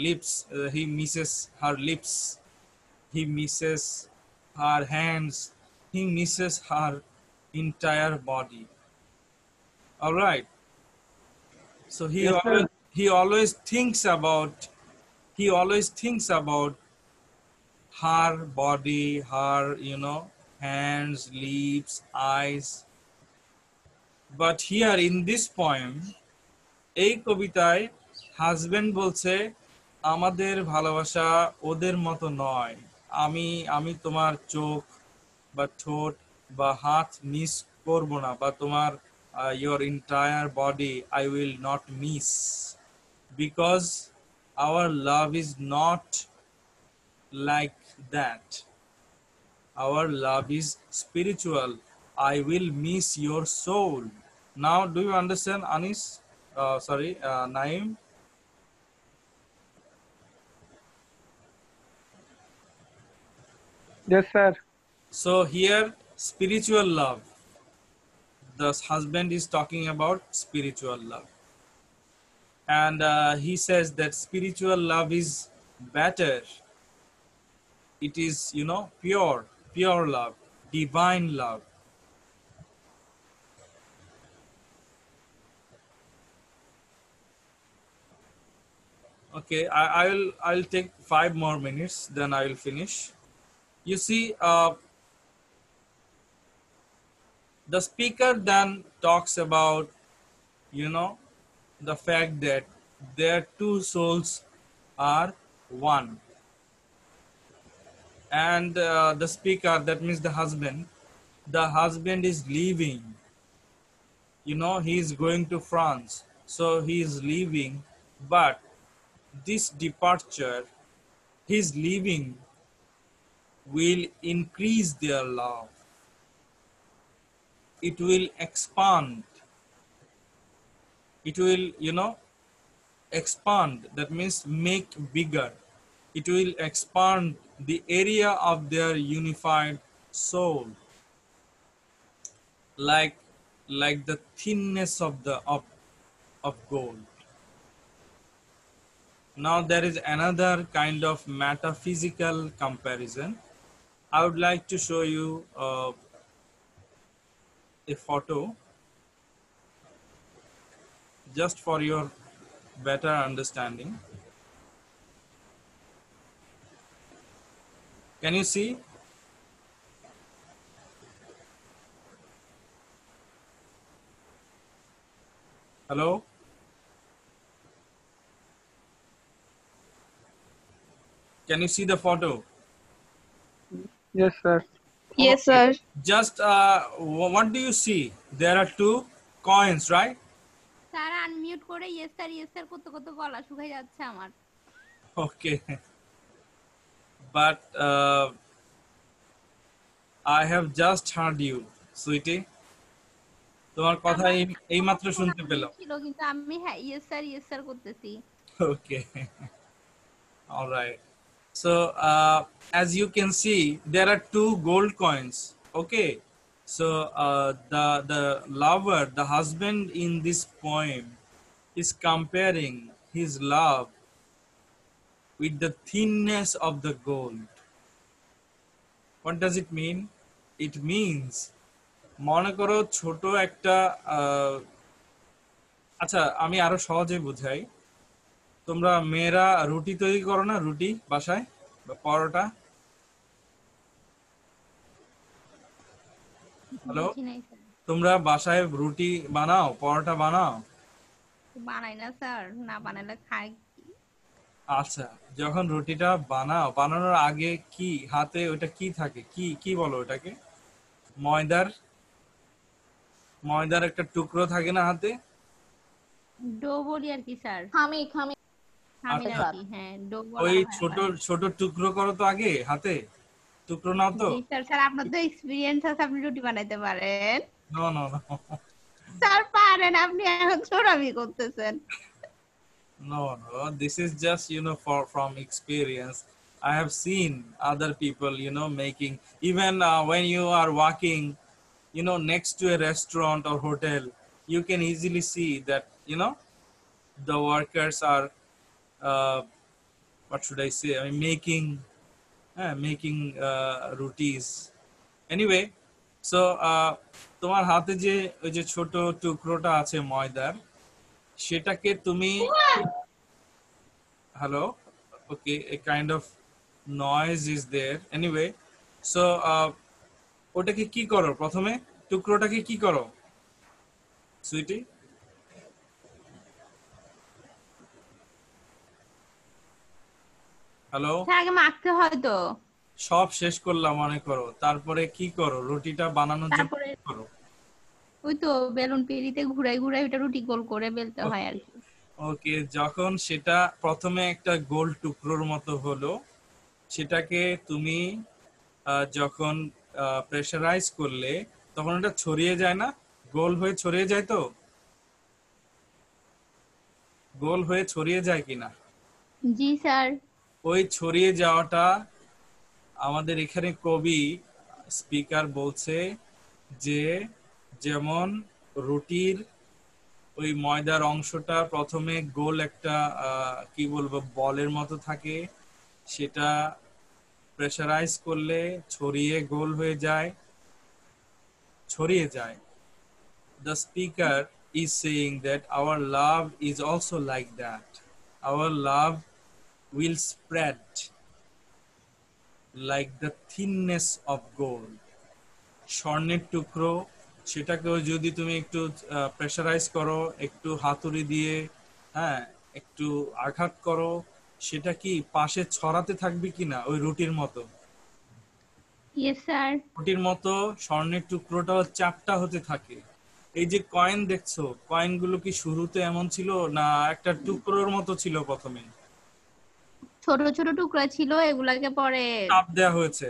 lips, he misses her lips, he misses her hands, he misses her entire body. All right. So Yes, sir. he always thinks about her body, her hands, lips, eyes. But here in this poem, এই কবিতায় husband বলছে আমাদের ভালোবাসা ওদের মতো নয়। আমি আমি তোমার চোখ বা ঠোঁট বা হাত মিস করব না, বা তোমার your entire body I will not miss, because our love is not like that. Our love is spiritual. I will miss your soul. Now do you understand, Anis? Sorry, Naim. Yes, sir. So here, spiritual love. The husband is talking about spiritual love. And he says that spiritual love is better. It is, pure love, divine love. Okay, I'll take 5 more minutes, then I will finish. You see, the speaker then talks about, the fact that their two souls are one. And the speaker, that means the husband is leaving. He is going to France. So he is leaving, but this departure, his leaving, will increase their love. It will expand. It will, expand. That means make bigger. It will expand the area of their unified soul, like the thinness of gold. Now there is another kind of metaphysical comparison. I would like to show you a photo just for your better understanding. Can you see? Hello? Can you see the photo? Yes, sir. Yes, Okay. sir. Just what do you see? There are two coins, right? Sir unmute করে yes sir করতে করতে গলা শুকিয়ে যাচ্ছে আমার। Okay. But I have just heard you, sweetie. তোমার কথা এইমাত্র শুনতে পেলাম। ছিল কিন্তু আমি হ্যাঁ ইয়েস স্যার করতেছি। Okay. All right. So as you can see, there are two gold coins. Okay. So the lover, the husband in this poem, is comparing his love with the thinness of the gold. What does it mean? It means, মনে করো ছোট একটা আচ্ছা আমি আরো সহজে বুঝাই। তোমরা মেয়েরা রুটি তৈরি করো না, রুটি বাসায় বা পরোটা? হ্যালো, তোমরা বাসায় রুটি বানাও, পরোটা বানাও? বানাই না স্যার, না বানালে খাই। আচ্ছা, যখন রুটিটা বানাও, বানানোর আগে কি হাতে ওটা কি থাকে, কি বলো ওটাকে? ময়দার একটা টুকরো থাকে না হাতে? ডো বলি আর কি স্যার। খামি নাকি? হ্যাঁ, ডো বলা ওই হয়। ছোট টুকরো করো তো আগে হাতে, টুকরো নাও তো। স্যার আপনার তো এক্সপেরিয়েন্স আছে, আপনি রুটি বানাইতে পারেন। নো স্যার পারেন, আপনি এখন ছোড়ামি করতেছেন। No, this is just, from experience. I have seen other people, making, even when you are walking, next to a restaurant or hotel, you can easily see that, the workers are, what should I say? I mean, making rotis. Anyway, so তোমার হাতে যে ওই যে ছোট টুকরোটা আছে ময়দার, সেটাকে তুমি hello, okay, a kind of noise is there anyway. So ওটাকে কি করো প্রথমে, টুকরোটাকে কি করো সুইটি? হ্যালো, স্যার আগে মাখতে হয় তো, সব শেষ করলাম মনে করো, তারপরে কি করো রুটিটা বানানোর জন্য তারপরে কি করো? ওই তো বেলুন পেরিতে ঘুরাই ঘুরাই ওটা রুটি গোল করে বেলতে হয় আর কি। ওকে, যখন সেটা প্রথমে একটা গোল টুকরোর মতো হলো, সেটাকে তুমি যখন প্রেসারাইজ করলে তখন ওটা ছড়িয়ে যায় না, গোল হয়ে ছড়িয়ে যায়, তো গোল হয়ে ছড়িয়ে যায় কিনা? জি স্যার। ওই ছড়িয়ে যাওয়াটা আমাদের এখানে কবি স্পিকার বলছে যে যেমন রুটির ওই ময়দার অংশটা প্রথমে গোল একটা কি বলবো বলের মতো থাকে, সেটা প্রেসারাইজ করলে ছড়িয়ে গোল হয়ে যায়, ছড়িয়ে যায়। The speaker is saying that our love is also like that. Our love will spread like the thinness of gold. স্বর্ণের টুকরো, সেটাকেও যদি তুমি একটু প্রেসারাইজ করো, একটু হাতুড়ি দিয়ে, হ্যাঁ, একটু আঘাত করো, সেটা কি পাশে ছড়াতে থাকবে কিনা ওই রুটির মতো? Yes sir. রুটির মতো স্বর্ণের টুকরোটাও চ্যাপ্টা হতে থাকে। এই যে কয়েন দেখছো, কয়েনগুলো কি শুরুতে এমন ছিল না একটা টুকরোর মতো ছিল প্রথমে? ছোট ছোট টুকরা ছিল, এগুলাকে পরে চাপ দেওয়া হয়েছে,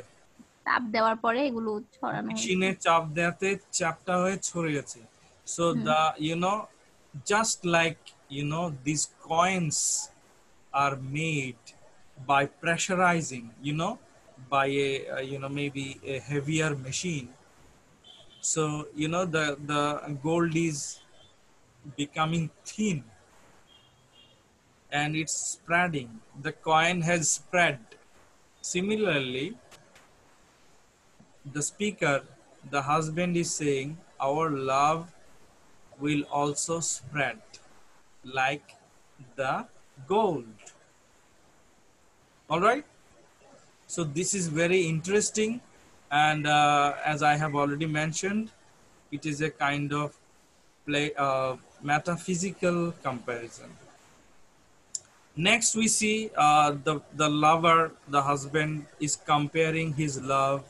তাপ দেওয়ার পরে এগুলো ছড়ানো হয়েছে। মেশিনে চাপ দেওয়াতে চ্যাপ্টা হয়ে ছড়িয়েছে। So the just like these coins are made by pressurizing, by a maybe a heavier machine. So the gold is becoming thin and it's spreading. The coin has spread. Similarly, the speaker, the husband is saying, our love will also spread like the gold. All right. So this is very interesting, and as I have already mentioned, it is a kind of metaphysical comparison. Next, we see the lover, the husband, is comparing his love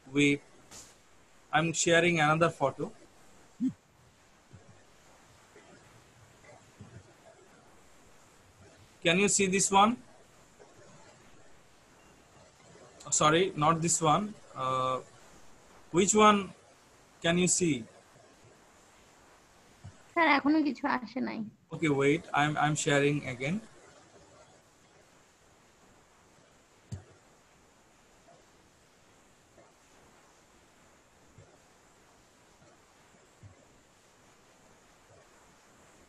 with. I'm sharing another photo. Can you see this one? Sorry, not this one. Which one can you see? Sir এখনো কিছু আসে নাই। Okay, wait. I'm sharing again.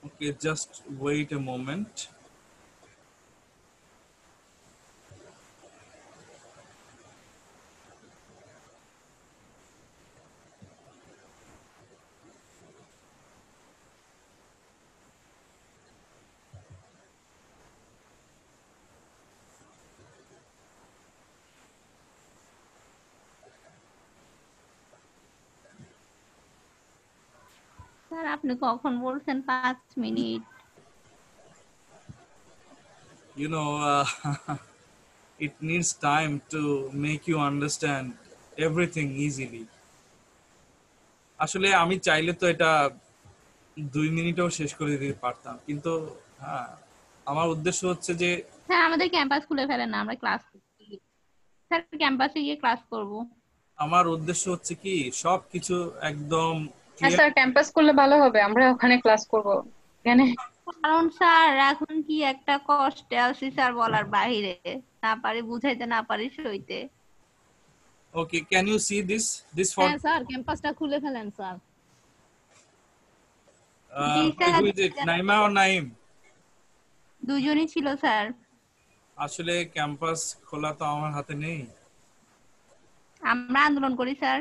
Okay, just wait a moment. Sir আপনি কখন বলছেন 5 minute? It needs time to make you understand everything easily. আসলে আমি চাইলে তো এটা 2 মিনিটেও শেষ করে দিতে পারতাম, কিন্তু হ্যাঁ, আমার উদ্দেশ্য হচ্ছে যে স্যার আমাদের ক্যাম্পাস খুলে ফেলেন না, আমরা ক্লাস স্যার ক্যাম্পাসে গিয়ে ক্লাস করব। আমার উদ্দেশ্য হচ্ছে কি সবকিছু একদম হ্যাঁ স্যার, ক্যাম্পাস করলে ভালো হবে, আমরা ওখানে ক্লাস করব। এখানে কারণ স্যার এখন কি একটা কষ্টে আছি স্যার, বলার বাহিরে, না পারি বুঝাইতে, না পারি সইতে। Okay, can you see this হ্যাঁ photo? স্যার, ক্যাম্পাসটা খুলে ফেলেন sir. G sir. Who is it, Naima or Naim? দুজনই ছিল স্যার। আসলে ক্যাম্পাস খোলা তো আমার হাতে নেই। আমরা আন্দোলন করি স্যার।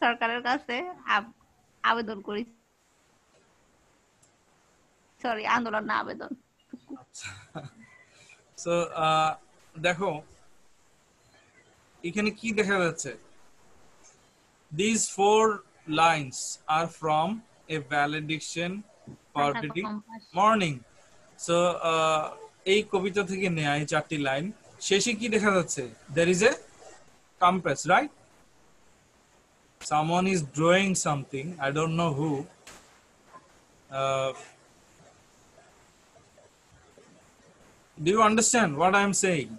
সরকারের কাছে আবেদন করি, সরি আন্দোলন না আবেদন। সো দেখো এখানে কি দেখা যাচ্ছে, these four lines are from a valediction for the morning. So এই কবিতা থেকে নেয়া এই চারটি লাইন শেষে কি দেখা যাচ্ছে, there is a compass, right? Someone is drawing something, I don't know who. Do you understand what I am saying?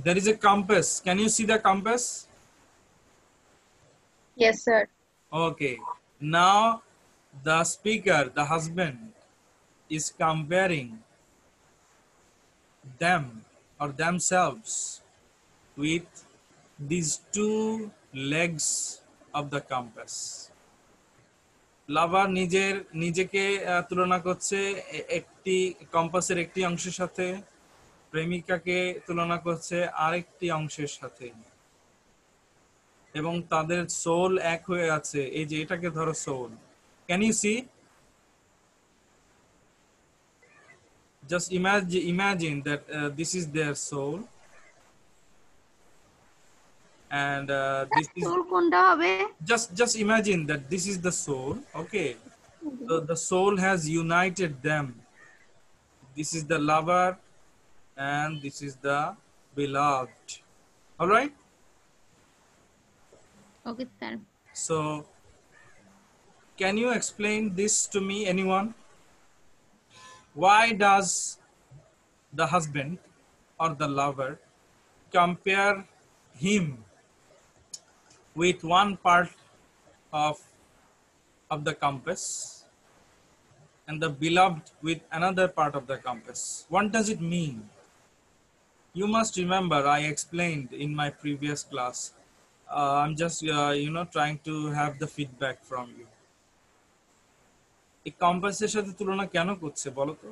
There is a compass. Can you see the compass? Yes, sir. Okay. Now the speaker, the husband, is comparing them or themselves with these two legs of the compass. লাভার নিজেকে তুলনা করছে একটি কম্পাসের একটি অংশের সাথে, প্রেমিকাকে তুলনা করছে আরেকটি অংশের সাথে, এবং তাদের সোল এক হয়ে আছে। এই যে এটাকে ধরো soul, can you see? Just imagine that this is their soul and this is soul কোনটা হবে? just imagine that this is the soul. Okay, so the soul has united them. This is the lover and this is the beloved. All right, okay sir. so can you explain this to me, anyone? Why does the husband or the lover compare him with one part of the compass and the beloved with another part of the compass? What does it mean? You must remember I explained in my previous class. I'm just trying to have the feedback from you. এই কম্পাসের সাথে তুলনা কেন করছে বলো তো?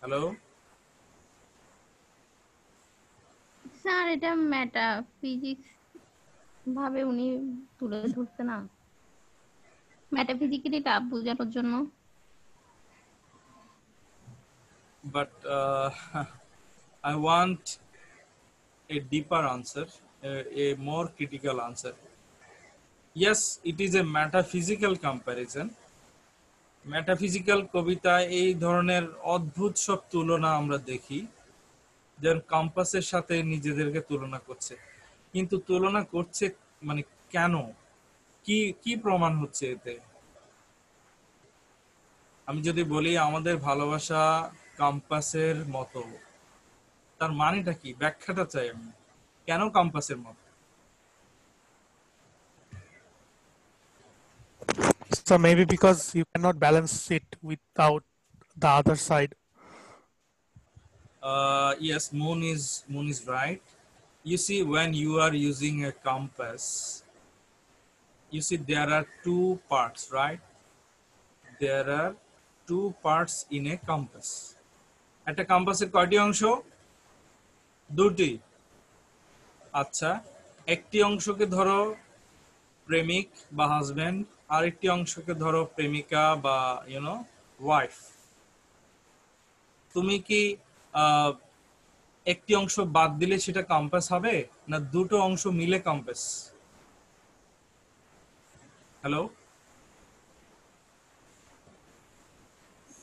Hello sir এটা metaphysics ভাবে উনি তুলে ধরছে না, মেটাফিজিক্যালিটা বোঝানোর জন্য। but I want a deeper answer, a more critical answer. Yes, it is a metaphysical comparison. Metaphysical কবিতায় এই ধরনের অদ্ভুত সব তুলনা আমরা দেখি, যেমন কম্পাসের সাথে নিজেদেরকে তুলনা করছে, কিন্তু তুলনা করছে মানে কেন, কি কি প্রমাণ হচ্ছে এতে? আমি যদি বলি আমাদের ভালোবাসা কম্পাসের মতো, তার মানেটা কি, ব্যাখ্যাটা চাই আমি, কেন কম্পাসের মতো? So maybe because you cannot balance it without the other side. Yes, moon is right. You see, when you are using a compass, you see there are two parts, right? There are two parts in a compass. একটা কম্পাসের কয়টি অংশ? দুটি। আচ্ছা, একটি অংশকে ধরো প্রেমিক বা হাজবেন্ড, আর একটি অংশকে ধরো প্রেমিকা বা ওয়াইফ। তুমি কি একটি অংশ বাদ দিলে সেটা কম্পাস হবে, না দুটো অংশ মিলে কম্পাস? হ্যালো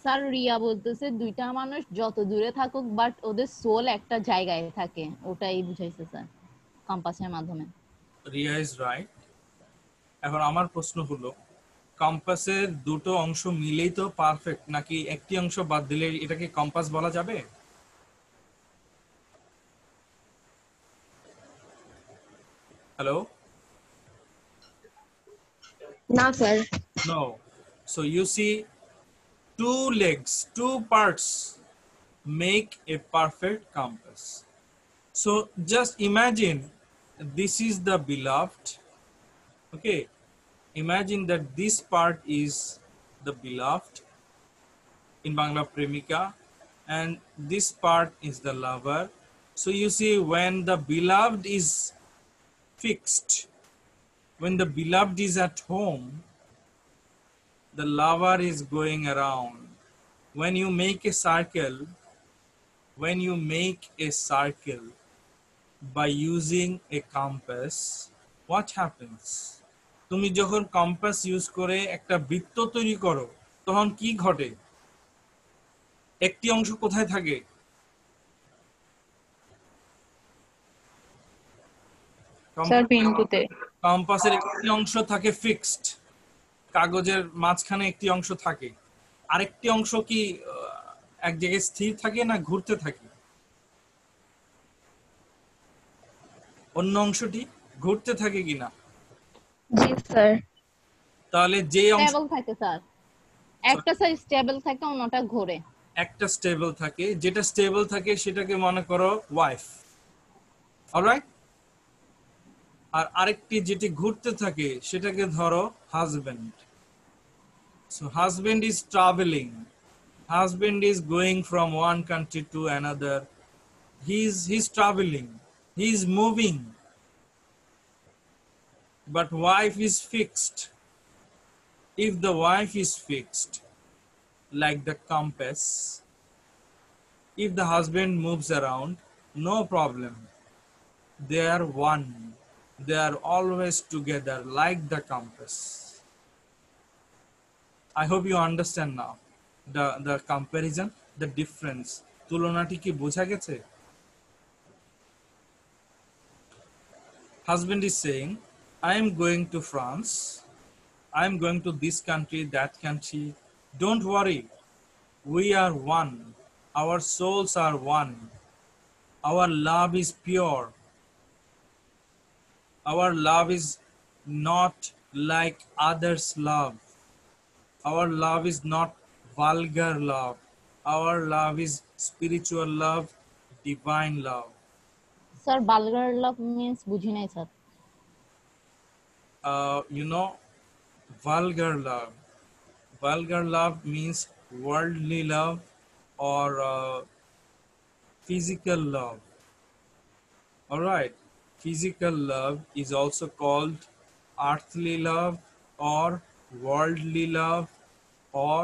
স্যার রিয়া বলতেছে দুইটা মানুষ যত দূরে থাকুক বাট ওদের সোল একটা জায়গায় থাকে, ওটাই বুঝাইছে স্যার কম্পাসের মাধ্যমে। Riya is right. এখন আমার প্রশ্ন হলো, কম্পাসের দুটো অংশ মিলেই তো পারফেক্ট, নাকি একটি অংশ বাদ দিলে এটাকে কম্পাস বলা যাবে? Hello No, sir. No. So you see, two legs, two parts make a perfect compass. So just imagine this is the beloved. Okay. Imagine that this part is the beloved in Bangla Premika, and this part is the lover. So you see, when the beloved is fixed, when the beloved is at home, the lover is going around. When you make a circle, by using a compass, what happens? তুমি যখন compass use করে একটা বৃত্ত তৈরি করো, তখন কি ঘটে? একটি অংশ কোথায় থাকে? স্যার বিন্দুতে। কম্পাসের একটি অংশ থাকে ফিক্সড, কাগজের মাঝখানে একটি অংশ থাকে, আরেকটি অংশ কি এক জায়গায় স্থির থাকে না ঘুরতে থাকে? অন্য অংশটি ঘুরতে থাকে কিনা? জি স্যার। তাহলে যে অংশ স্টেবল থাকে স্যার, একটা সাইড স্টেবল থাকে, অন্যটা ঘোরে। একটা স্টেবল থাকে, যেটা স্টেবল থাকে সেটাকে মনে করো ওয়াইফ, অলরাইট? আর আরেকটি যেটি ঘুরতে থাকে সেটাকে ধরো husband. So husband is travelling, husband is going from one country to another. He's traveling, he's moving. But wife is fixed. If the wife is fixed like the compass, if the husband moves around, no problem, they are one, they are always together like the compass. I hope you understand now the comparison, the difference. তুলনাটি কি বোঝা গেছে? Husband is saying, I am going to France, I am going to this country, that country. Don't worry, we are one, our souls are one, our love is pure, our love is not like others' love, our love is not vulgar love, our love is spiritual love, divine love. Sir vulgar love means বুঝি নাই sir. Vulgar love means worldly love or physical love. All right, physical love is also called earthly love or worldly love or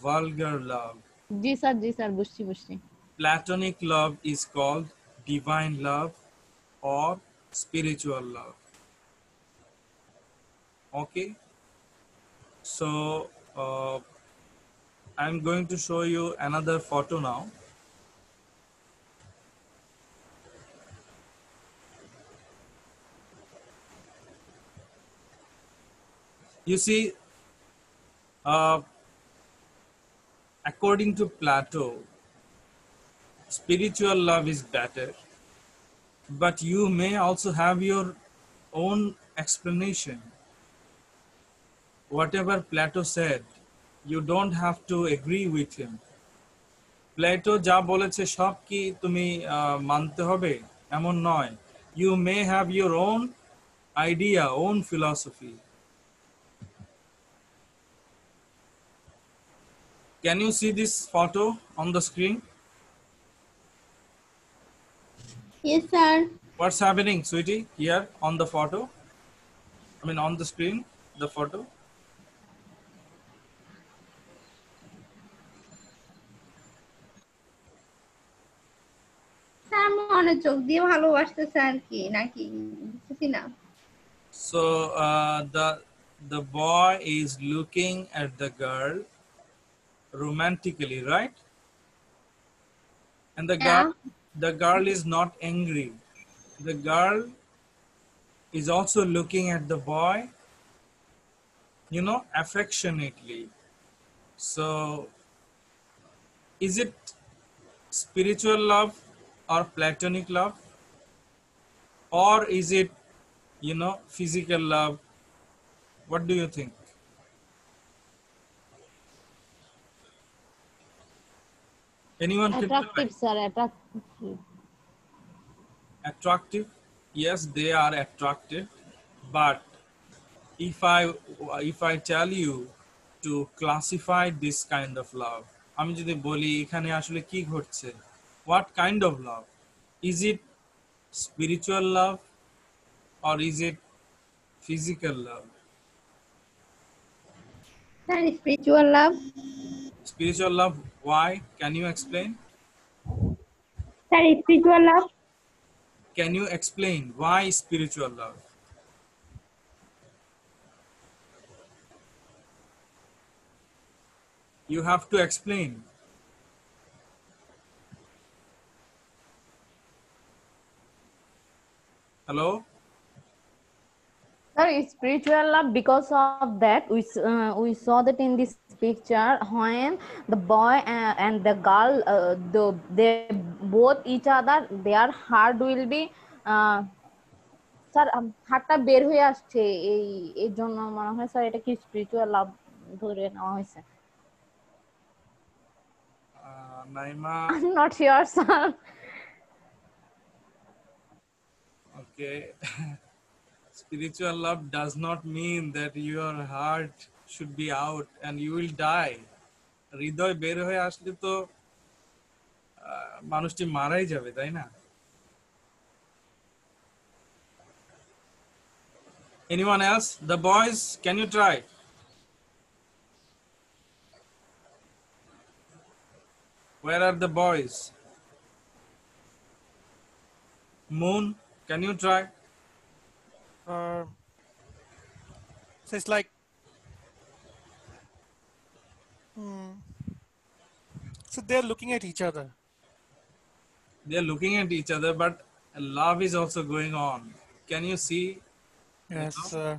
vulgar love. G sir বুঝছি। Platonic love is called divine love or spiritual love. Okay, so I'm going to show you another photo now. You see, according to Plato, spiritual love is better, but you may also have your own explanation. Whatever Plato said, you don't have to agree with him. Plato যা বলেছে সব কি তুমি মানতে হবে এমন নয়. You may have your own idea, own philosophy. Can you see this photo on the screen? Yes, sir. What's happening, sweetie, here on the photo? I mean, on the screen, the photo. Sir মনে চোখ দিয়ে ভালোবাসতেছে আর কি নাকি বুঝতেছি না। So the boy is looking at the girl romantically, right? And the girl is not angry. The girl is also looking at the boy, affectionately. So is it spiritual love or platonic love, or is it physical love? What do you think? Anyone can attractive sir, attractive? Yes, they are attractive, but if I tell you to classify this kind of love, আমি যদি বলি এখানে আসলে কি ঘটছে, what kind of love? Is it spiritual love or is it physical love? Sir, spiritual love. Spiritual love, why? Can you explain? Sir, spiritual love. Can you explain why spiritual love? You have to explain. Hello? Sir, spiritual love, because of that we saw that in this picture when the boy and the girl they both each other, their heart will be sir হাতটা বের হয়ে আসছে, এই জন্য মনে হয় sir এটা কি স্পিরিচুয়াল লাভ ধরে নেওয়া হয়েছে। Naima, I'm not sure, sir. okay. Spiritual love does not mean that your heart should be out and you will die. হৃদয় বের হয়ে আসলে তো মানুষটি মারাই যাবে, তাই না? Anyone else? The boys, can you try? Where are the boys? Moon, can you try? So it's like, so they're looking at each other. They're looking at each other, but love is also going on. Can you see Yes, know, sir.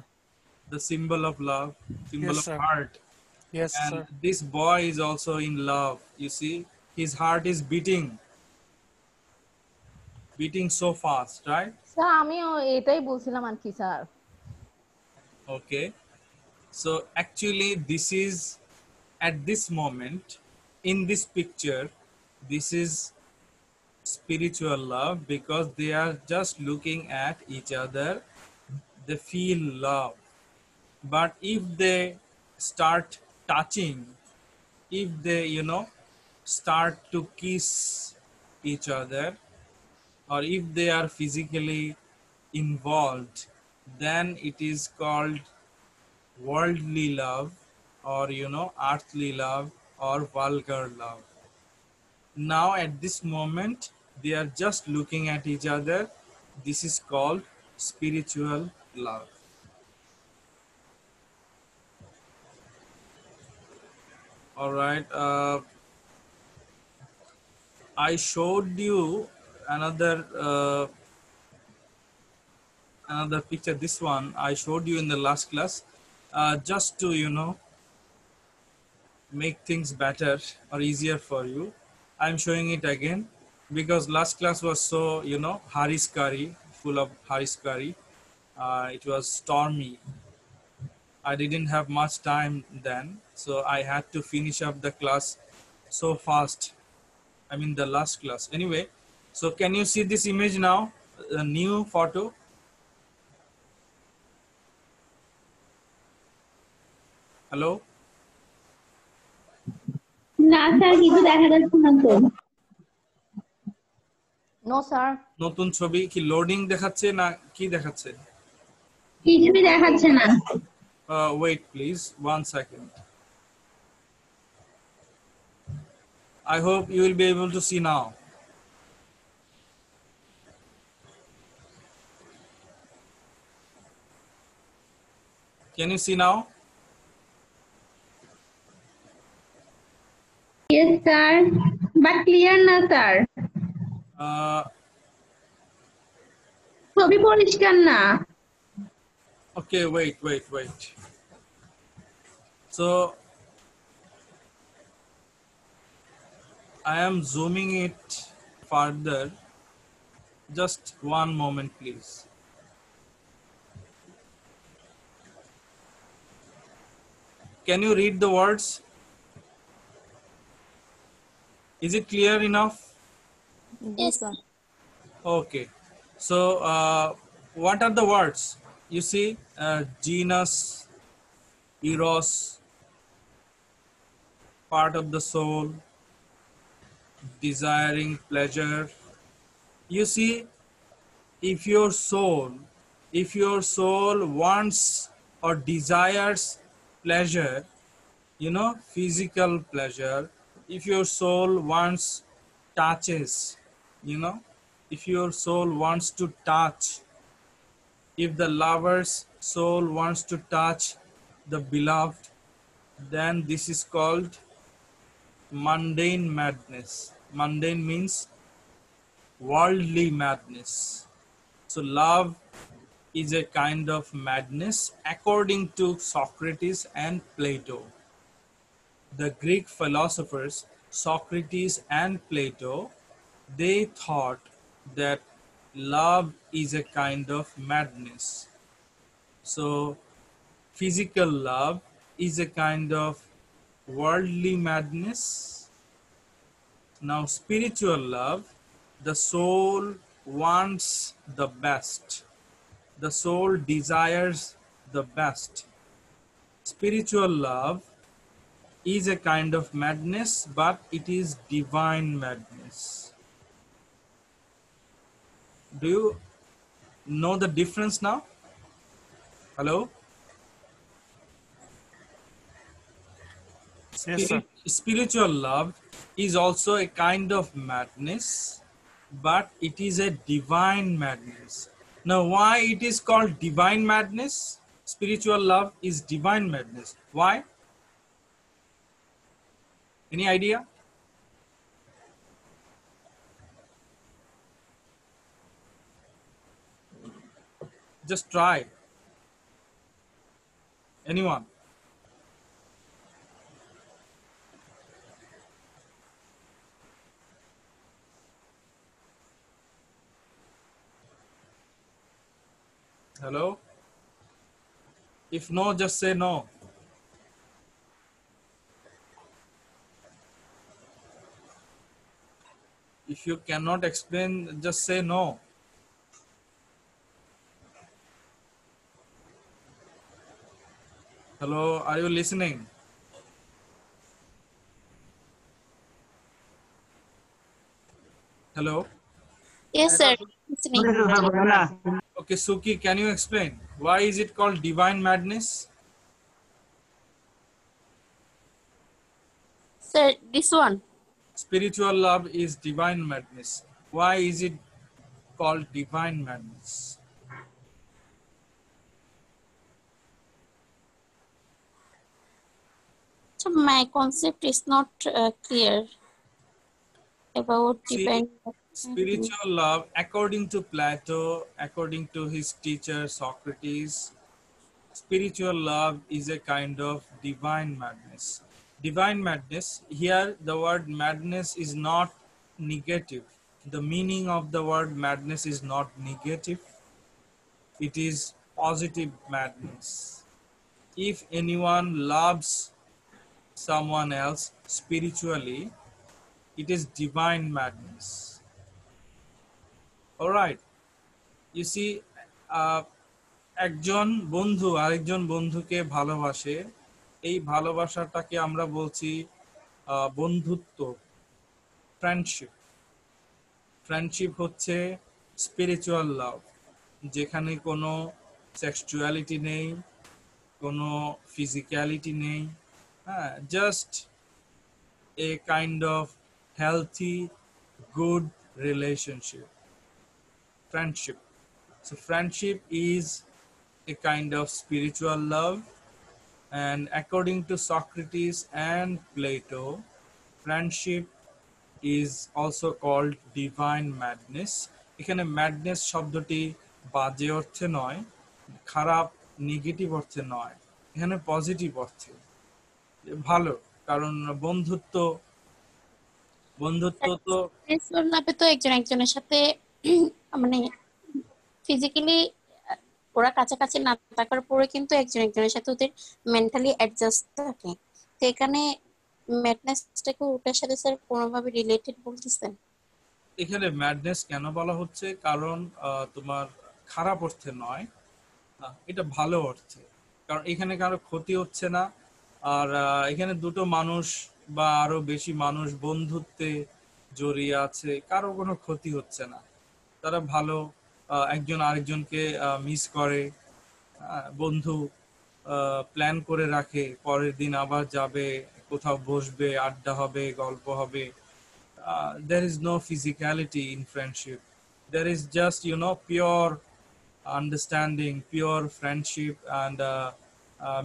the symbol of love, symbol Yes, of sir. heart? Yes, And sir. this boy is also in love. You see, his heart is beating so fast, right? Sir আমিও এটাই বলছিলাম আর কি sir. Okay. So actually, this is at this moment in this picture, this is spiritual love because they are just looking at each other. They feel love. But if they start touching, if they, start to kiss each other, or if they are physically involved, then it is called worldly love, or earthly love, or vulgar love. Now at this moment they are just looking at each other. This is called spiritual love. All right, I showed you another another picture. This one I showed you in the last class, just to make things better or easier for you. I'm showing it again because last class was so hariskari, full of hariskari. It was stormy. I didn't have much time then, so I had to finish up the class so fast. I mean the last class. Anyway, so can you see this image now? A new photo. Hello? না sir, কিছু দেখা যাচ্ছে না তো। No sir. নতুন ছবি কি loading দেখাচ্ছে না কি দেখাচ্ছে? কিছুই দেখাচ্ছে না। Wait please, 1 second. I hope you will be able to see now. Can you see now? Yes sir, but clear না স্যার, ছবি পরিষ্কার না। Okay, wait. So I am zooming it further. Just one moment, please. Can you read the words? Is it clear enough? Yes, sir. Okay. So what are the words? You see, genus, eros, part of the soul, desiring pleasure. You see, if your soul wants or desires pleasure, physical pleasure, if your soul wants touches, you know if your soul wants to touch, if the lover's soul wants to touch the beloved, then this is called mundane madness. Mundane means worldly madness. So love is a kind of madness according to Socrates and Plato. The Greek philosophers Socrates and Plato, they thought that love is a kind of madness. So physical love is a kind of worldly madness. Now spiritual love, the soul wants the best. The soul desires the best. Spiritual love is a kind of madness, but it is divine madness. Do you know the difference now? Hello? Yes, sir. Spiritual love is also a kind of madness, but it is a divine madness. Now, why it is called divine madness? Spiritual love is divine madness. Why? Any idea? Just try. Anyone? Hello? If no, just say no. If you cannot explain, just say no. Hello, are you listening? Hello? Yes, sir. Listening. Okay, Suki, can you explain? Why is it called divine madness? Sir, this one. Spiritual love is divine madness. Why is it called divine madness? So my concept is not clear about See, divine. spiritual love, according to Plato, according to his teacher Socrates, spiritual love is a kind of divine madness. Divine madness, here the word madness is not negative. The meaning of the word madness is not negative. It is positive madness. If anyone loves someone else spiritually, it is divine madness. All right. You see, একজন বন্ধু আরেকজন বন্ধুকে ভালোবাসে, এই ভালোবাসাটাকে আমরা বলছি বন্ধুত্ব, friendship. Friendship হচ্ছে স্পিরিচুয়াল লাভ, যেখানে কোনো সেক্সুয়ালিটি নেই, কোনো ফিজিক্যালিটি নেই, হ্যাঁ, just a kind of healthy, good relationship. Friendship. So friendship is a kind of spiritual love, and according to Socrates and Plato, friendship is also called divine madness. এখানে madness শব্দটি বাজে অর্থে নয়, খারাপ নেগেটিভ অর্থে নয়, এখানে পজিটিভ অর্থে ভালো, কারণ বন্ধুত্ব তো স্পিরিচুয়াল লাভে তো একজন একজনের সাথে মানে ফিজিক্যালি ওরা কাছাকাছি না থাকার পরে কিন্তু একজন একজনের সাথে ওদের মেন্টালি অ্যাডজাস্ট থাকে। তো এখানে ম্যাডনেসটাকে ওটার সাথে স্যার কোনোভাবে রিলেটেড বলতেছেন? এখানে ম্যাডনেস কেন বলা হচ্ছে, কারণ তোমার খারাপ অর্থে নয়, এটা ভালো অর্থে, কারণ এখানে কারো ক্ষতি হচ্ছে না। আর এখানে দুটো মানুষ বা আরো বেশি মানুষ বন্ধুত্বে জড়িয়ে আছে, কারো কোনো ক্ষতি হচ্ছে না। তারা ভালো একজন আরেকজনকে মিস করে, বন্ধু প্ল্যান করে রাখে পরের দিন আবার যাবে, কোথাও বসবে, আড্ডা হবে, গল্প হবে। There is no physicality in friendship. There is just, pure understanding, pure friendship, and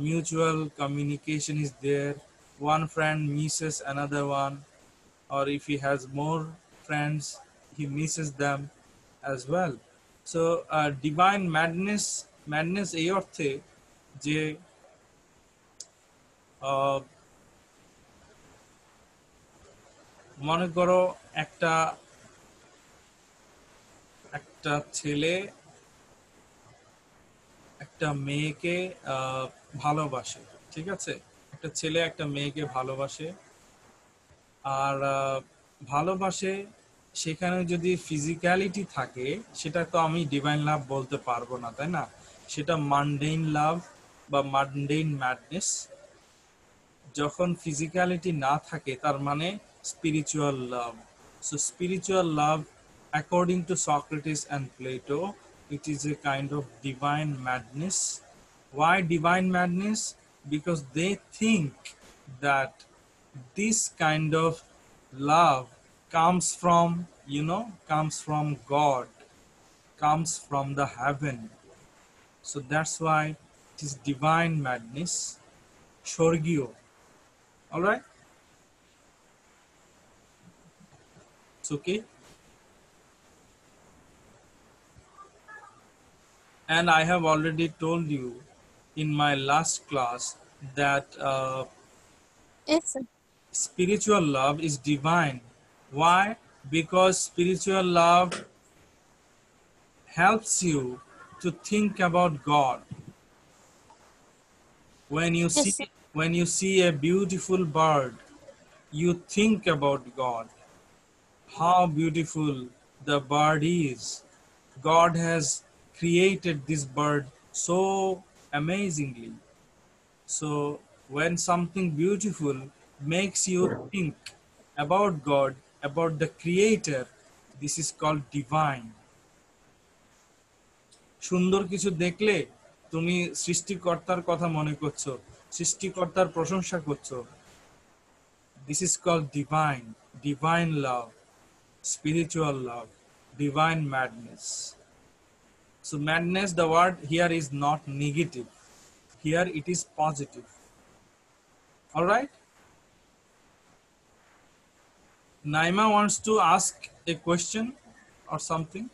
mutual communication is there. One friend misses another one, or if he has more friends, he misses them as well. So divine madness এই অর্থে যে আহ, মনে করো একটা একটা ছেলে একটা মেয়েকে ভালোবাসে, ঠিক আছে? একটা ছেলে একটা মেয়েকে ভালোবাসে, আর ভালোবাসে, সেখানে যদি ফিজিক্যালিটি থাকে সেটা তো আমি ডিভাইন লাভ বলতে পারবো না, তাই না? সেটা মানডেইন লাভ বা মানডেইন ম্যাডনেস। যখন ফিজিক্যালিটি না থাকে তার মানে spiritual love. So spiritual love, according to Socrates and Plato, it is a kind of divine madness. Why divine madness? Because they think that this kind of love comes from, comes from God, comes from the heaven. So that's why it is divine madness, Shorgio. All right? It's okay. And I have already told you in my last class that Yes, sir. spiritual love is divine. Why? Because spiritual love helps you to think about God. When you Yes, see sir. when you see a beautiful bird, you think about God. How beautiful the bird is. God has created this bird so amazingly. So when something beautiful makes you think about God, about the Creator, this is called divine. সুন্দর কিছু দেখলে তুমি সৃষ্টিকর্তার কথা মনে করছো, সৃষ্টিকর্তার প্রশংসা করছো। This is called divine love, spiritual love, divine madness. So madness, the word here is not negative. Here it is positive. All right? Naima wants to ask a question or something.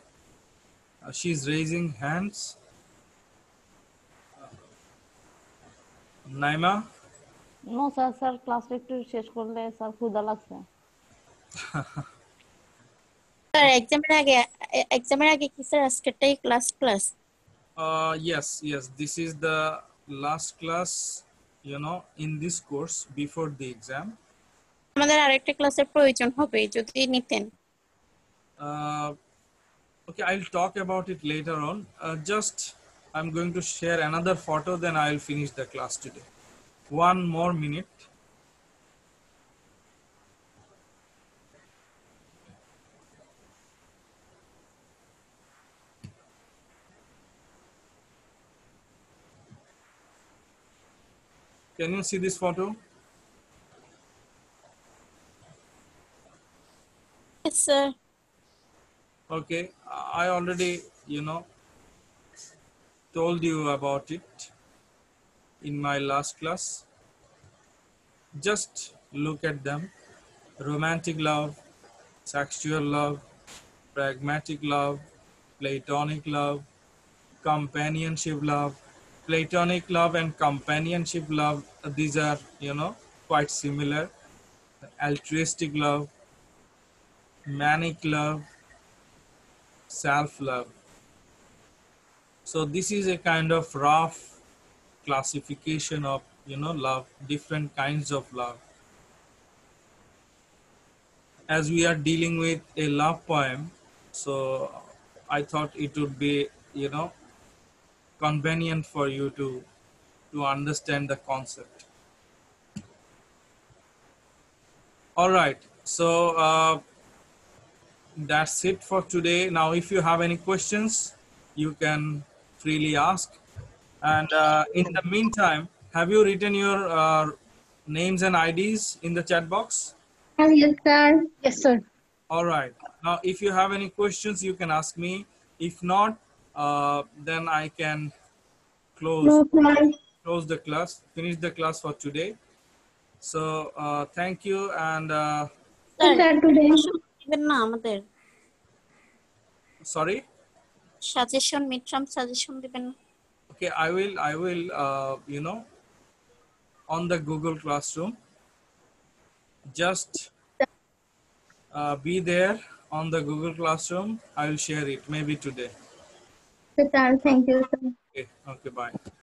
She's raising hands. Naima? No sir, sir ক্লাসটা একটু শেষ করলে sir ক্ষুধা লাগছে। Sir এক্সামের আগে কি sir আজকেরটাই class? Yes, this is the last class, in this course before the exam. আমাদের আরেকটা ক্লাসের প্রয়োজন হবে যদি নিতেন। Okay, I'll talk about it later on. Just I'm going to share another photo, then I'll finish the class today. One more minute. Can you see this photo? Yes, sir. Okay, I already, told you about it in my last class. Just look at them. Romantic love, sexual love, pragmatic love, platonic love, companionship love. Platonic love and companionship love, these are, quite similar. Altruistic love, manic love, self-love. So this is a kind of rough classification of, love, different kinds of love. As we are dealing with a love poem, so I thought it would be, convenient for you to understand the concept. All right, so that's it for today. Now, if you have any questions, you can freely ask. And in the meantime, have you written your names and IDs in the chat box? Yes, sir. Yes, sir. All right. Now, if you have any questions, you can ask me. If not, then I can close No, sir. close the class, finish the class for today. So thank you, and sir Sir, today. দিবেন না আমাদের sorry. Suggestion midterm suggestion দিবেন না? Okay, I will you know, on the Google Classroom. Just be there on the Google Classroom. I will share it maybe today. Sir, thank you, sir. Okay, bye.